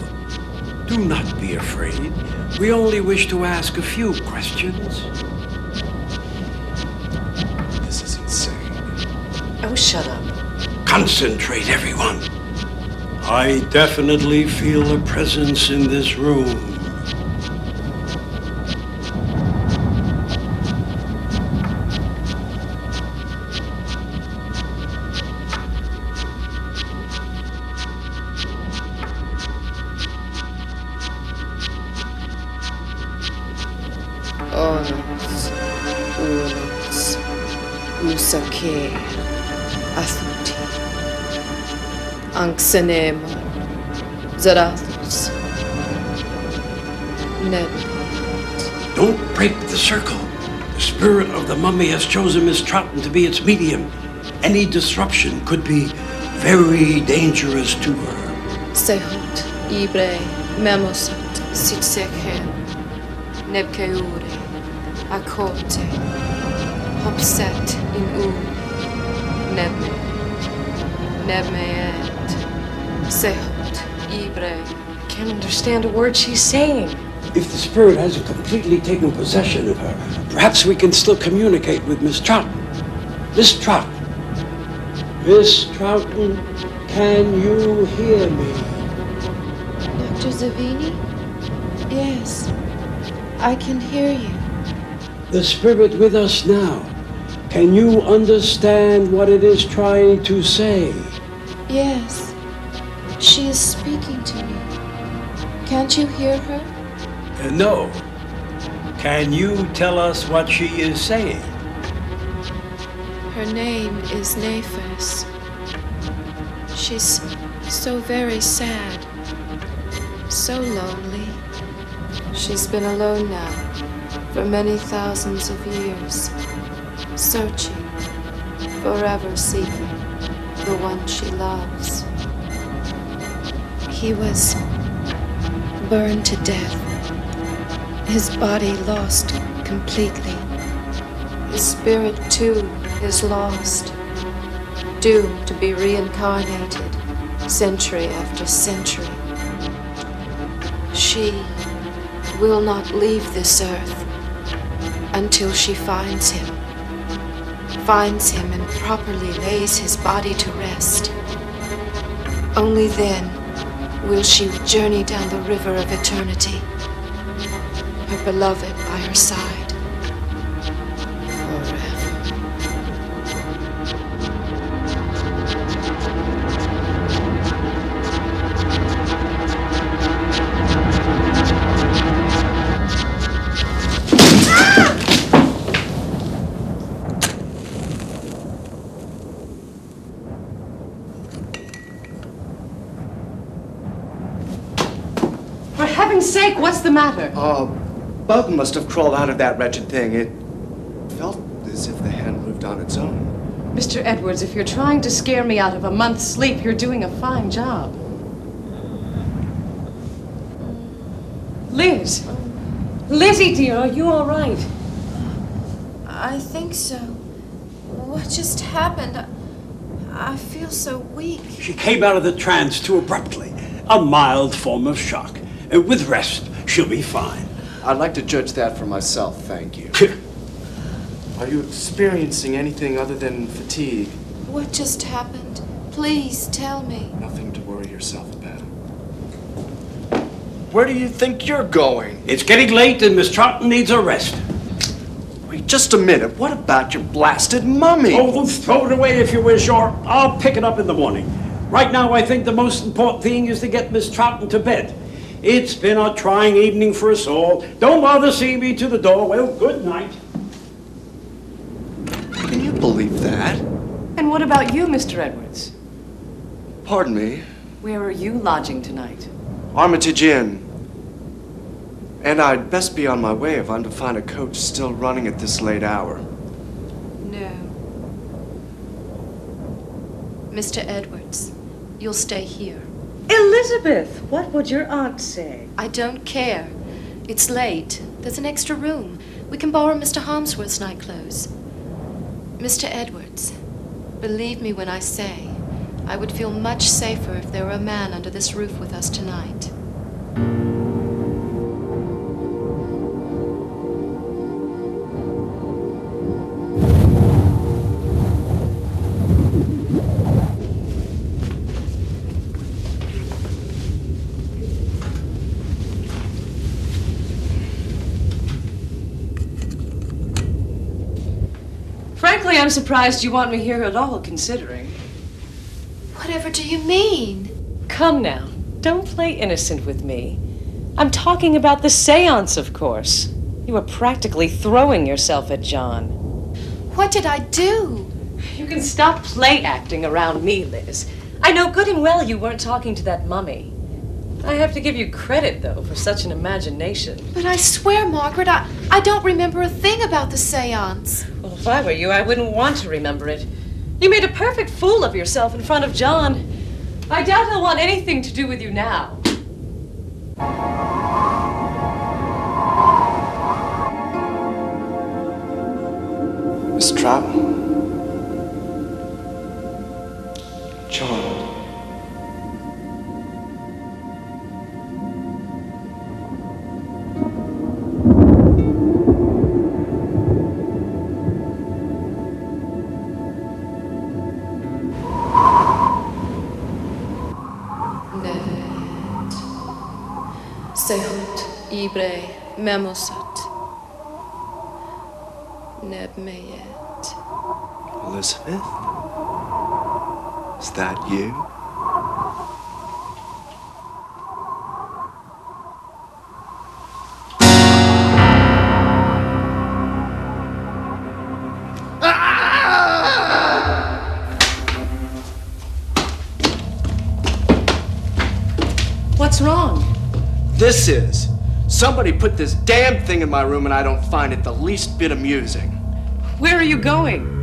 Do not be afraid. We only wish to ask a few questions. This is insane. Oh, shut up. Concentrate, everyone. I definitely feel a presence in this room. Onos, unos, usake, athuti, anxenemo, zarathus, nebulot. Don't break the circle. The spirit of the mummy has chosen Miss Troughton to be its medium. Any disruption could be very dangerous to her. Sehut, ibre, memosat, sitsekhe, nebkeure, akote, hopset in u, nebme, nebmeet, sehut, ibre. I can't understand a word she's saying. If the spirit hasn't completely taken possession of her, perhaps we can still communicate with Miss Troughton. Miss Troughton. Miss Troughton, can you hear me? Dr. Zavini? Yes, I can hear you. The spirit with us now. Can you understand what it is trying to say? Yes, she is speaking to me. Can't you hear her? No. Can you tell us what she is saying? Her name is Nephis. She's so very sad, so lonely. She's been alone now for many thousands of years, searching, forever seeking the one she loves. He was burned to death, his body lost completely. His spirit, too, is lost, doomed to be reincarnated century after century. She will not leave this earth until she finds him and properly lays his body to rest. Only then will she journey down the river of eternity, her beloved by her side. For heaven's sake, what's the matter? Bug must have crawled out of that wretched thing. It felt as if the hand moved on its own. Mr. Edwards, if you're trying to scare me out of a month's sleep, you're doing a fine job. Liz! Lizzie, dear, are you all right? I think so. What just happened? I feel so weak. She came out of the trance too abruptly. A mild form of shock. With rest, she'll be fine. I'd like to judge that for myself, thank you. Are you experiencing anything other than fatigue? What just happened? Please tell me. Nothing to worry yourself about. Where do you think you're going? It's getting late and Miss Troughton needs a rest. Wait just a minute. What about your blasted mummy? Oh, throw it away if you wish, or I'll pick it up in the morning. Right now, I think the most important thing is to get Miss Troughton to bed. It's been a trying evening for us all. Don't bother seeing me to the door. Well, good night. Can you believe that? And what about you, Mr. Edwards? Pardon me? Where are you lodging tonight? Armitage Inn. And I'd best be on my way if I'm to find a coach still running at this late hour. No. Mr. Edwards, you'll stay here. Elizabeth, what would your aunt say? I don't care. It's late. There's an extra room. We can borrow Mr. Harmsworth's night clothes. Mr. Edwards, believe me when I say, I would feel much safer if there were a man under this roof with us tonight. Frankly, I'm surprised you want me here at all, considering. Whatever do you mean? Come now, don't play innocent with me. I'm talking about the seance, of course. You were practically throwing yourself at John. What did I do? You can stop play acting around me, Liz. I know good and well you weren't talking to that mummy. I have to give you credit, though, for such an imagination. But I swear, Margaret, I don't remember a thing about the seance. Well, if I were you, I wouldn't want to remember it. You made a perfect fool of yourself in front of John. I doubt he'll want anything to do with you now. Miss Trout. John. Sehut ibre memosat. Nebmeyet. Elizabeth? Is that you? What's wrong? This is. Somebody put this damn thing in my room and I don't find it the least bit amusing. Where are you going?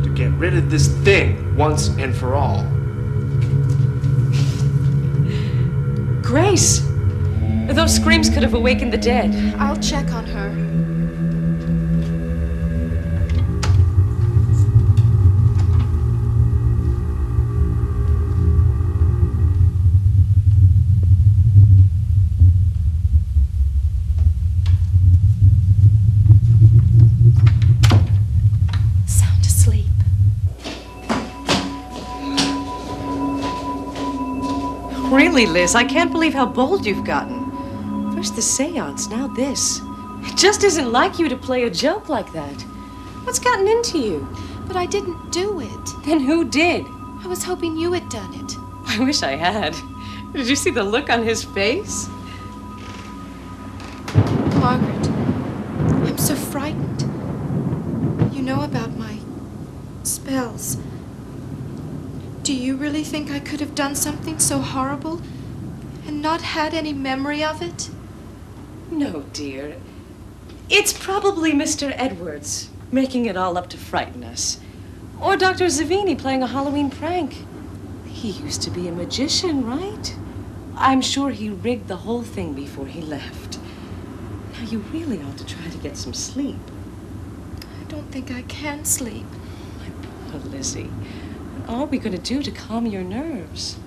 To get rid of this thing once and for all. Grace! Those screams could have awakened the dead. I'll check on her. Sound asleep. Really, Liz, I can't believe how bold you've gotten. First the seance, now this. It just isn't like you to play a joke like that. What's gotten into you? But I didn't do it. Then who did? I was hoping you had done it. I wish I had. Did you see the look on his face? Margaret, I'm so frightened. You know about my spells. Do you really think I could have done something so horrible and not had any memory of it? No, dear. It's probably Mr. Edwards making it all up to frighten us. Or Dr. Zavini playing a Halloween prank. He used to be a magician, right? I'm sure he rigged the whole thing before he left. Now, you really ought to try to get some sleep. I don't think I can sleep. My poor Lizzie. What are we going to do to calm your nerves?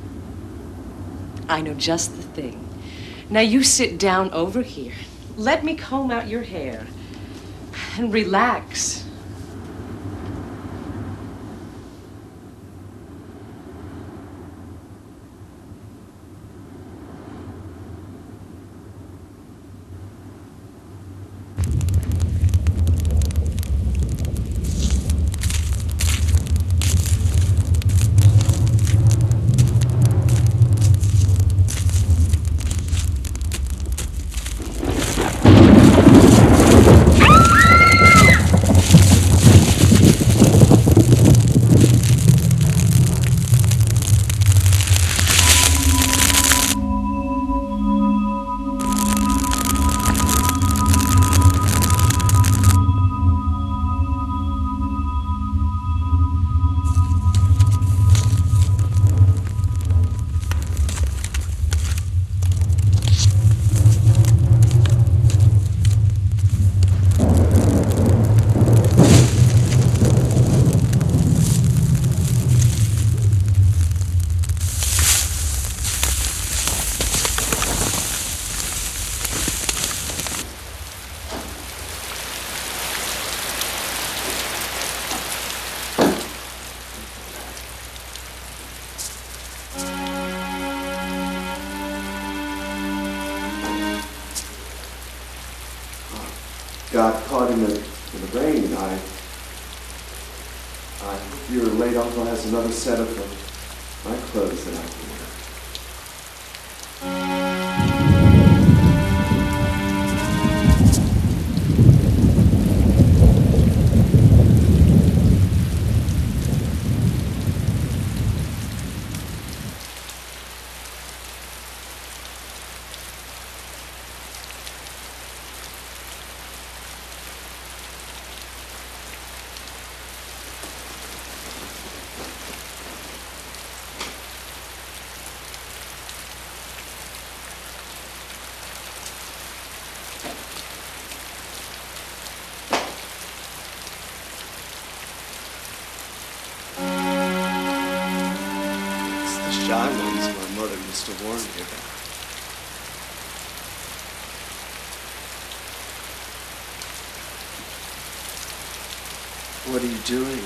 I know just the thing. Now you sit down over here. Let me comb out your hair. And relax. Got caught in the rain. I hope your late uncle has another set of my clothes that I can wear. dry ones my mother used to warn me about. What are you doing,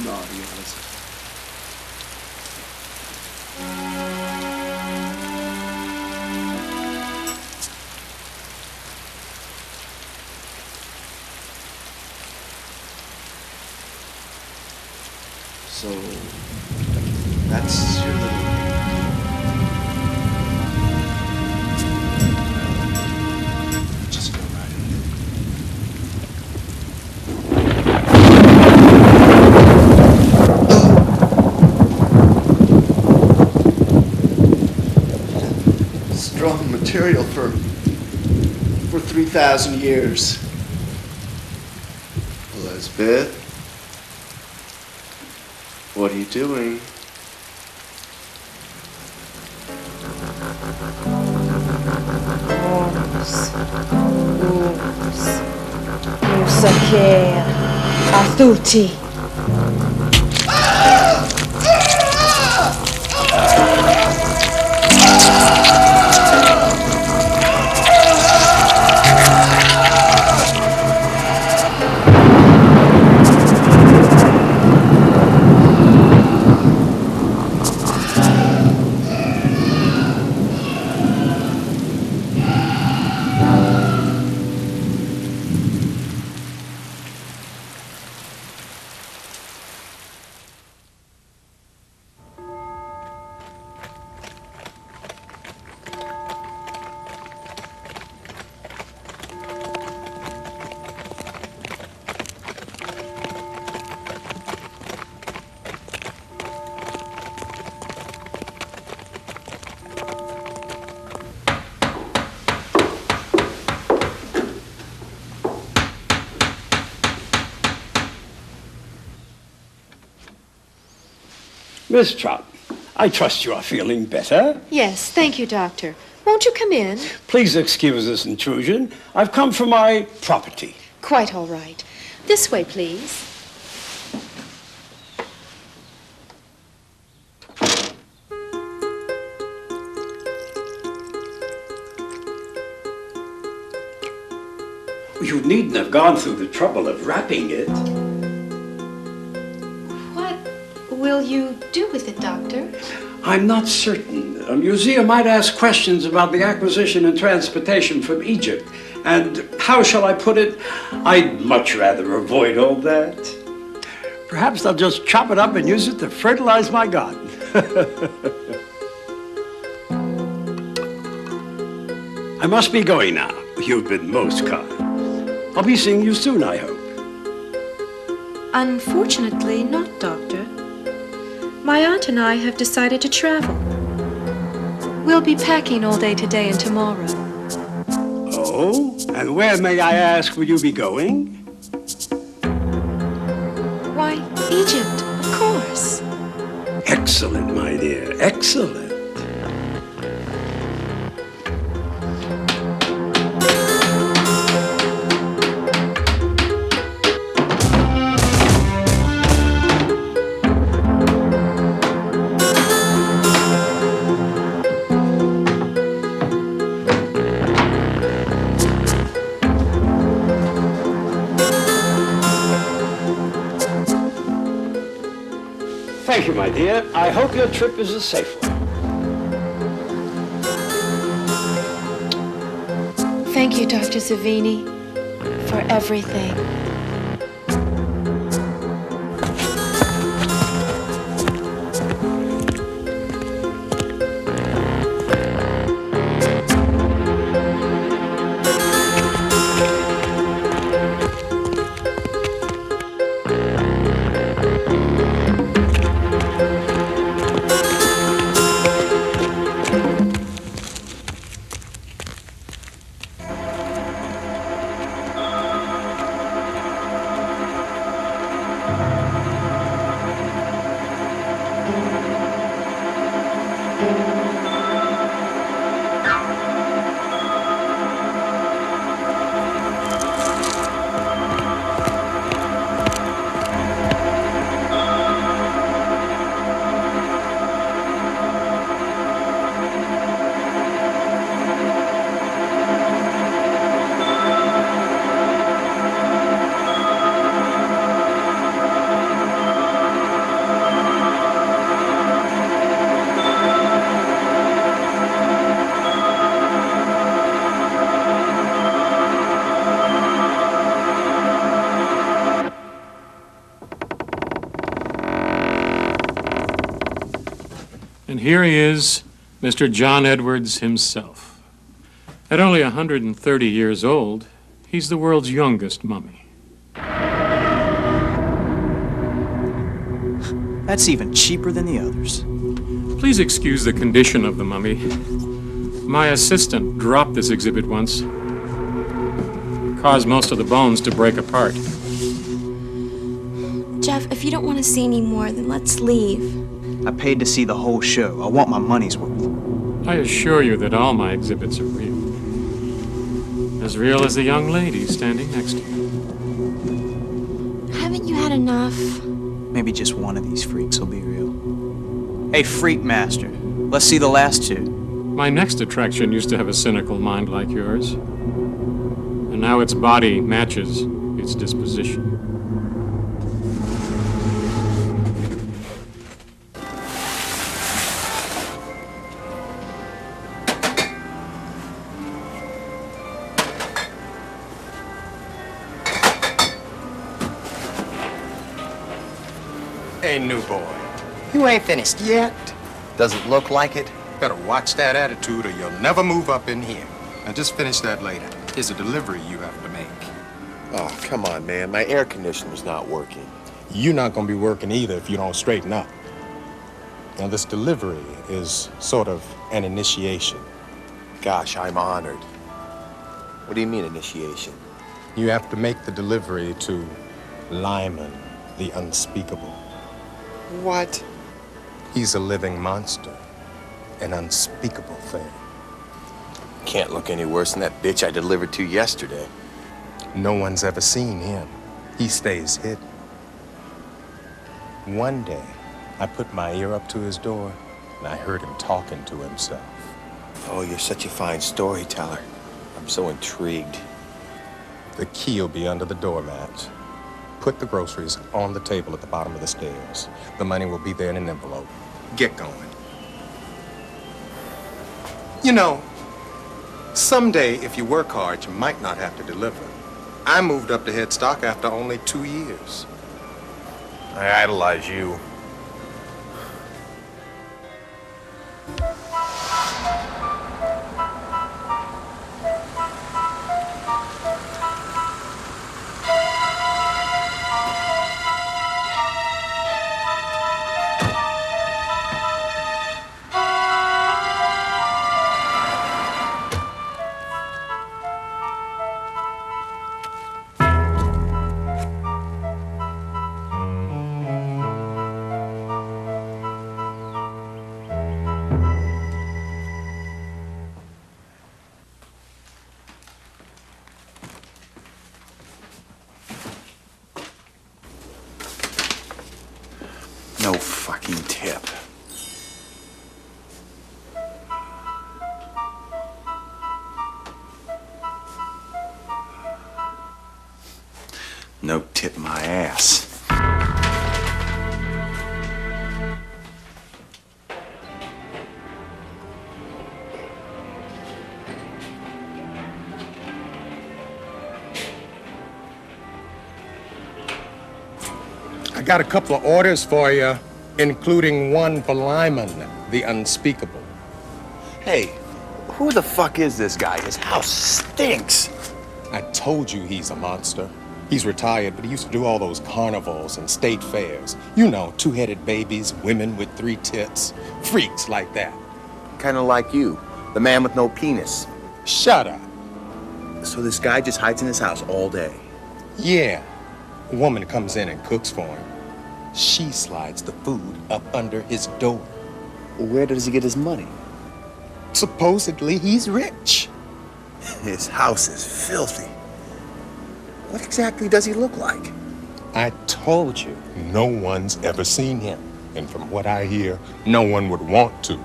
naughty Elizabeth? So, that's your little... Just go right ahead. Strong material for 3,000 years. Elizabeth? What are you doing? Musakea, Athuti. Miss Trot, I trust you are feeling better. Yes, thank you, Doctor. Won't you come in? Please excuse this intrusion. I've come for my property. Quite all right. This way, please. You needn't have gone through the trouble of wrapping it. What will you do with it, Doctor? I'm not certain. A museum might ask questions about the acquisition and transportation from Egypt. And how shall I put it? I'd much rather avoid all that. Perhaps I'll just chop it up and use it to fertilize my garden. I must be going now. You've been most kind. I'll be seeing you soon, I hope. Unfortunately, not, Doctor. My aunt and I have decided to travel. We'll be packing all day today and tomorrow. Oh? And where, may I ask, will you be going? Why, Egypt, of course. Excellent, my dear, excellent. Thank you, my dear. I hope your trip is a safe one. Thank you, Dr. Savini, for everything. here he is, Mr. John Edwards himself. At only 130 years old, he's the world's youngest mummy. That's even cheaper than the others. Please excuse the condition of the mummy. My assistant dropped this exhibit once. Caused most of the bones to break apart. Jeff, if you don't want to see any more, then let's leave. I paid to see the whole show. I want my money's worth. I assure you that all my exhibits are real. As real as the young lady standing next to you. Haven't you had enough? Maybe just one of these freaks will be real. Hey, Freak Master, let's see the last two. My next attraction used to have a cynical mind like yours. And now its body matches its disposition. Hey, new boy. You ain't finished yet. Doesn't look like it. Better watch that attitude or you'll never move up in here. Now just finish that later. Here's a delivery you have to make. Oh, come on, man. My air conditioner's not working. You're not gonna be working either if you don't straighten up. Now this delivery is sort of an initiation. Gosh, I'm honored. What do you mean, initiation? You have to make the delivery to Lyman, the unspeakable. What? He's a living monster, an unspeakable thing. Can't look any worse than that bitch I delivered to yesterday. No one's ever seen him. He stays hidden. One day, I put my ear up to his door, and I heard him talking to himself. Oh, you're such a fine storyteller. I'm so intrigued. The key will be under the doormat. Put the groceries on the table at the bottom of the stairs. The money will be there in an envelope. Get going. You know, someday, if you work hard, you might not have to deliver. I moved up to head stock after only 2 years. I idolize you. No fucking tip. No tip my ass. I got a couple of orders for you, including one for Lyman, the unspeakable. Hey, who the fuck is this guy? His house stinks. I told you he's a monster. He's retired, but he used to do all those carnivals and state fairs. You know, two-headed babies, women with 3 tits, freaks like that. Kind of like you, the man with no penis. Shut up. So this guy just hides in his house all day? Yeah. A woman comes in and cooks for him. She slides the food up under his door. Where does he get his money? Supposedly he's rich. His house is filthy. What exactly does he look like? I told you, no one's ever seen him. And from what I hear, no one would want to.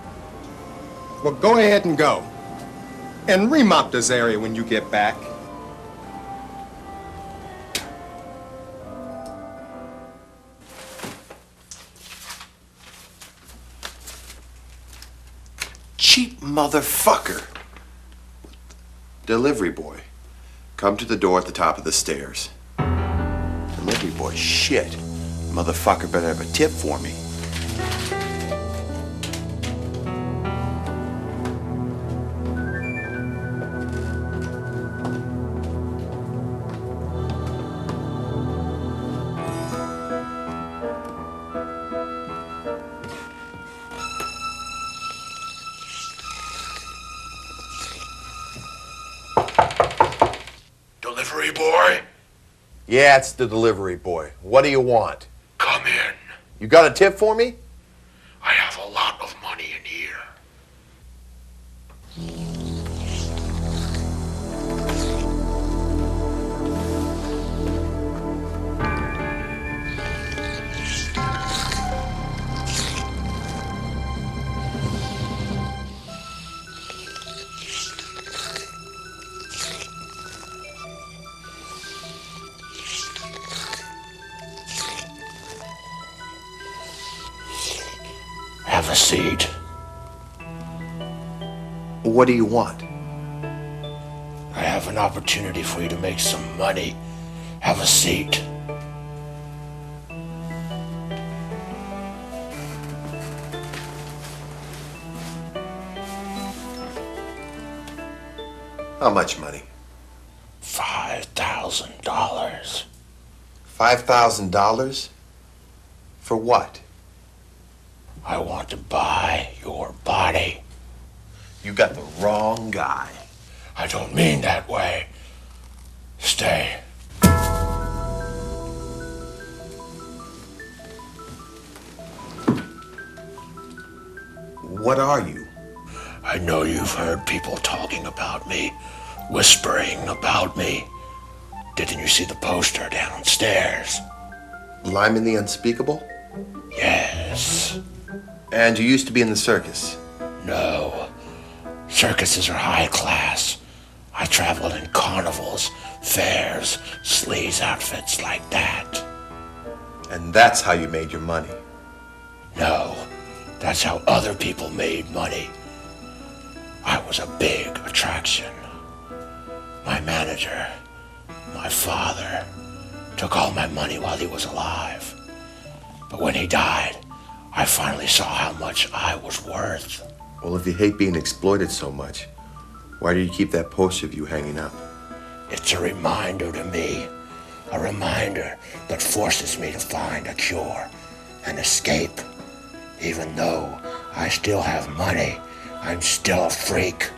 Well, go ahead and go. And remop this area when you get back. Cheap motherfucker. Delivery boy. Come to the door at the top of the stairs. Delivery boy, shit. Motherfucker better have a tip for me. delivery boy? Yeah, it's the delivery boy. What do you want? Come in. You got a tip for me? I have a lot of money in here. Have a seat. What do you want? I have an opportunity for you to make some money. Have a seat. How much money? $5,000. $5,000? For what? I want to buy your body. You got the wrong guy. I don't mean that way. Stay. What are you? I know you've heard people talking about me, whispering about me. Didn't you see the poster downstairs? Lyman the Unspeakable? Yes. And you used to be in the circus? No. Circuses are high class. I traveled in carnivals, fairs, sleaze outfits like that. And that's how you made your money? No. That's how other people made money. I was a big attraction. My manager, my father, took all my money while he was alive. But when he died, I finally saw how much I was worth. Well, if you hate being exploited so much, why do you keep that poster of you hanging up? It's a reminder to me. A reminder that forces me to find a cure, an escape. Even though I still have money, I'm still a freak.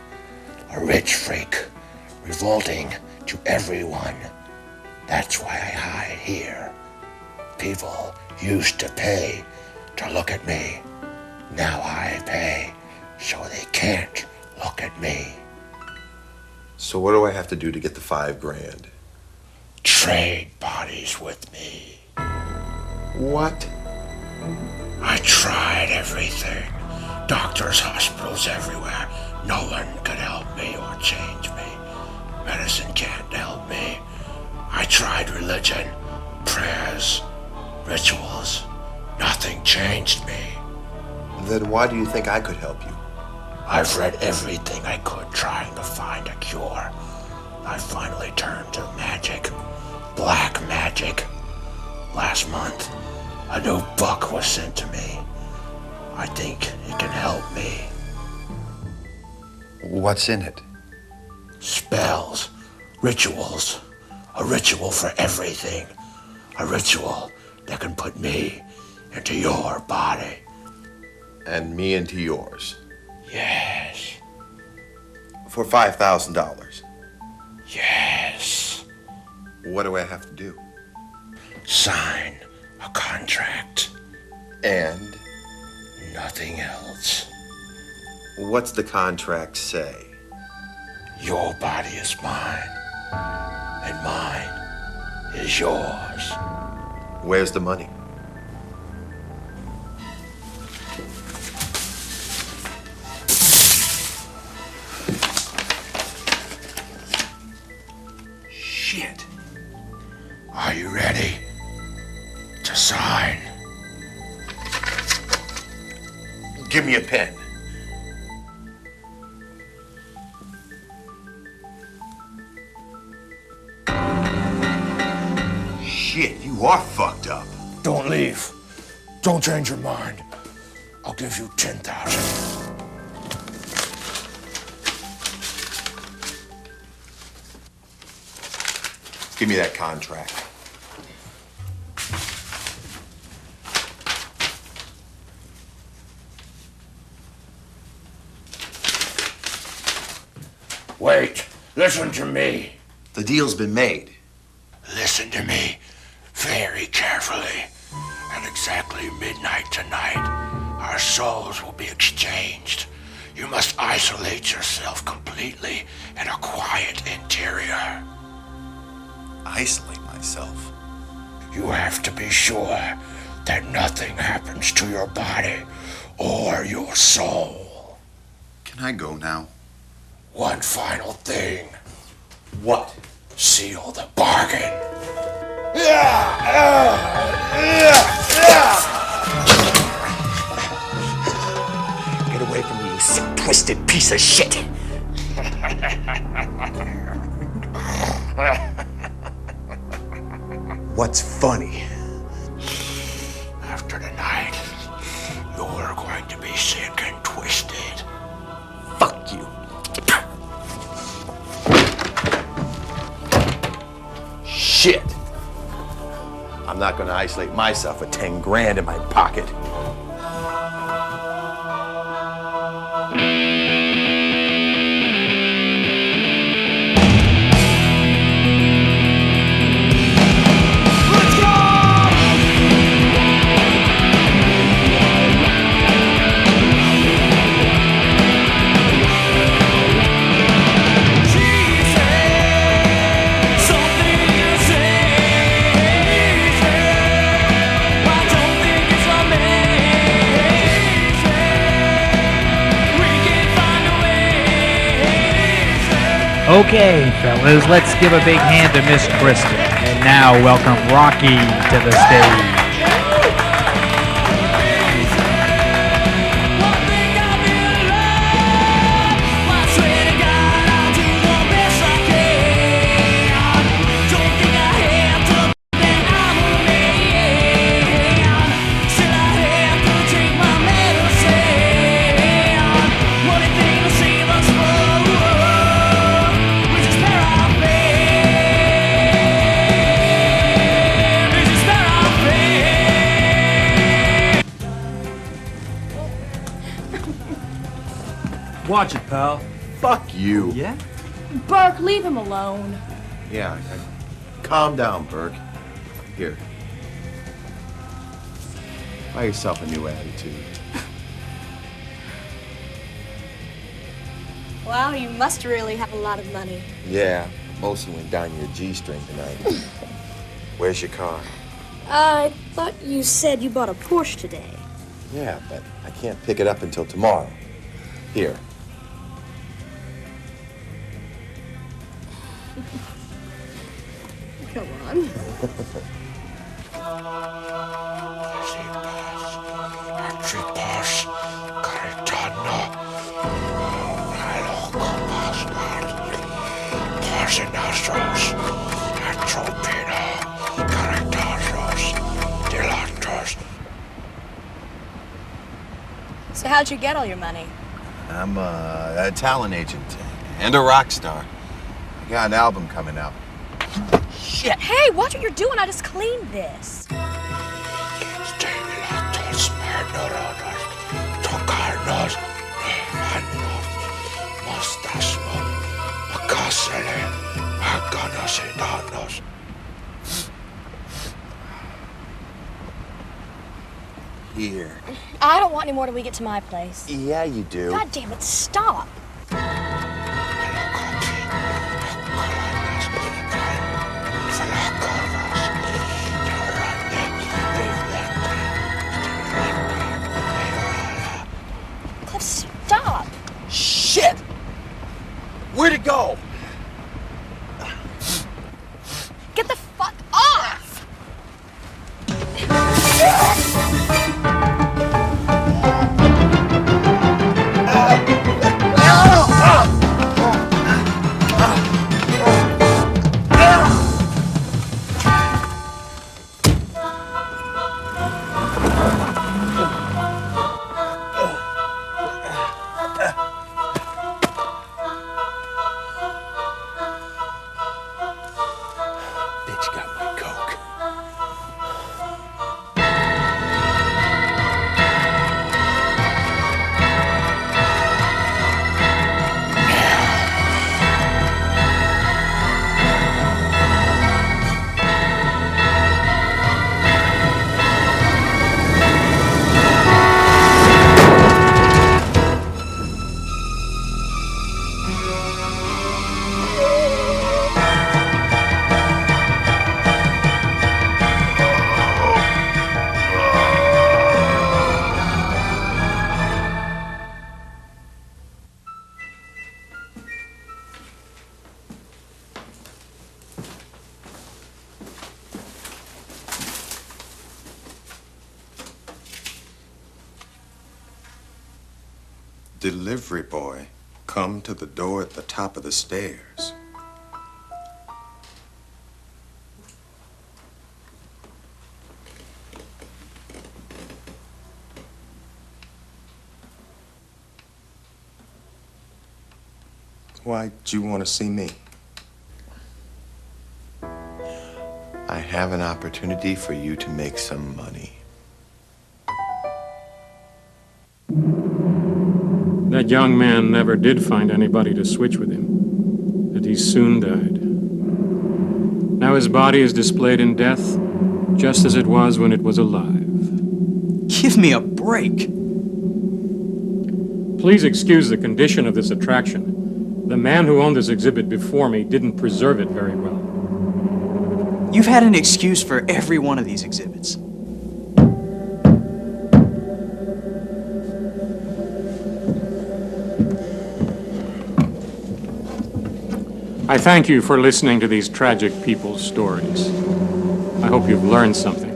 A rich freak, revolting to everyone. That's why I hide here. People used to pay to look at me. Now I pay so they can't look at me. So what do I have to do to get the $5,000? Trade bodies with me. What? I tried everything. Doctors, hospitals everywhere. No one could help me or change me. Medicine can't help me. I tried religion, prayers, rituals. Nothing changed me. Then why do you think I could help you? I've read everything I could trying to find a cure. I finally turned to magic. Black magic. Last month, a new book was sent to me. I think it can help me. What's in it? Spells, rituals. A ritual for everything. A ritual that can put me into your body. And me into yours? Yes. For $5,000? Yes. What do I have to do? Sign a contract. And? Nothing else. What's the contract say? Your body is mine, and mine is yours. Where's the money? Shit. Are you ready to sign? Give me a pen. Shit, you are fucked up. Don't leave. Don't change your mind. I'll give you 10,000. Give me that contract. Wait, listen to me. The deal's been made. Listen to me very carefully. At exactly midnight tonight, our souls will be exchanged. You must isolate yourself completely in a quiet interior. Isolate myself? You have to be sure that nothing happens to your body or your soul. Can I go now? One final thing. What? Seal the bargain. Get away from me, you sick, twisted piece of shit! What's funny? After tonight, you're going to be sick and twisted. Fuck you. Shit! I'm not gonna isolate myself with 10 grand in my pocket. Okay, fellas, let's give a big hand to Miss Kristen. And now welcome Rocky to the stage. Watch it, pal. Fuck you. Yeah? Burke, leave him alone. Yeah, calm down, Burke. Here. Buy yourself a new attitude. Wow, you must really have a lot of money. Yeah, mostly went down your G-string tonight. Where's your car? I thought you said you bought a Porsche today. Yeah, but I can't pick it up until tomorrow. Here. Come on. So how'd you get all your money? I'm a talent agent and a rock star. I got an album coming out. Shit! Hey, watch what you're doing. I just cleaned this. Here. I don't want any more till we get to my place. Yeah, you do. God damn it, stop. Cliff, stop. Shit! Where'd it go? Get the fuck off! Delivery boy, come to the door at the top of the stairs. Why'd you want to see me? I have an opportunity for you to make some money. That young man never did find anybody to switch with him, and he soon died. Now his body is displayed in death, just as it was when it was alive. Give me a break. Please excuse the condition of this attraction. The man who owned this exhibit before me didn't preserve it very well. You've had an excuse for every one of these exhibits. I thank you for listening to these tragic people's stories. I hope you've learned something.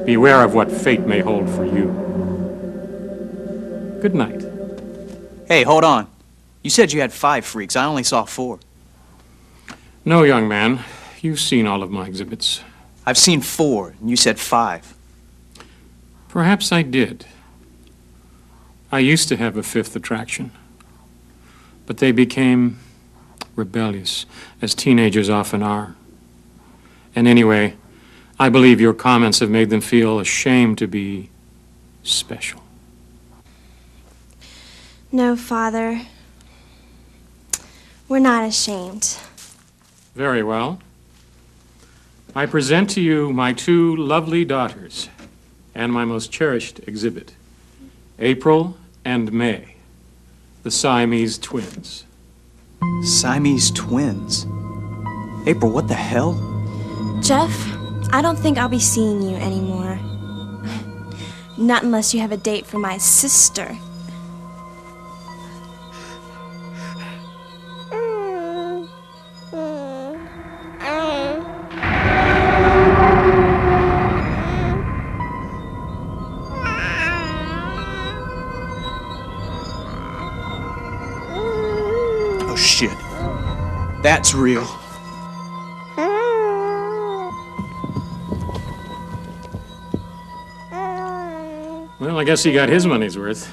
Beware of what fate may hold for you. Good night. Hey, hold on. You said you had 5 freaks. I only saw 4. No, young man. You've seen all of my exhibits. I've seen 4, and you said 5. Perhaps I did. I used to have a 5th attraction. But they became rebellious, as teenagers often are. And anyway, I believe your comments have made them feel ashamed to be special. No, Father. We're not ashamed. Very well. I present to you my 2 lovely daughters and my most cherished exhibit, April and May, the Siamese twins. Siamese twins? April, what the hell? Jeff, I don't think I'll be seeing you anymore. Not unless you have a date for my sister. Shit. That's real. Well, I guess he got his money's worth.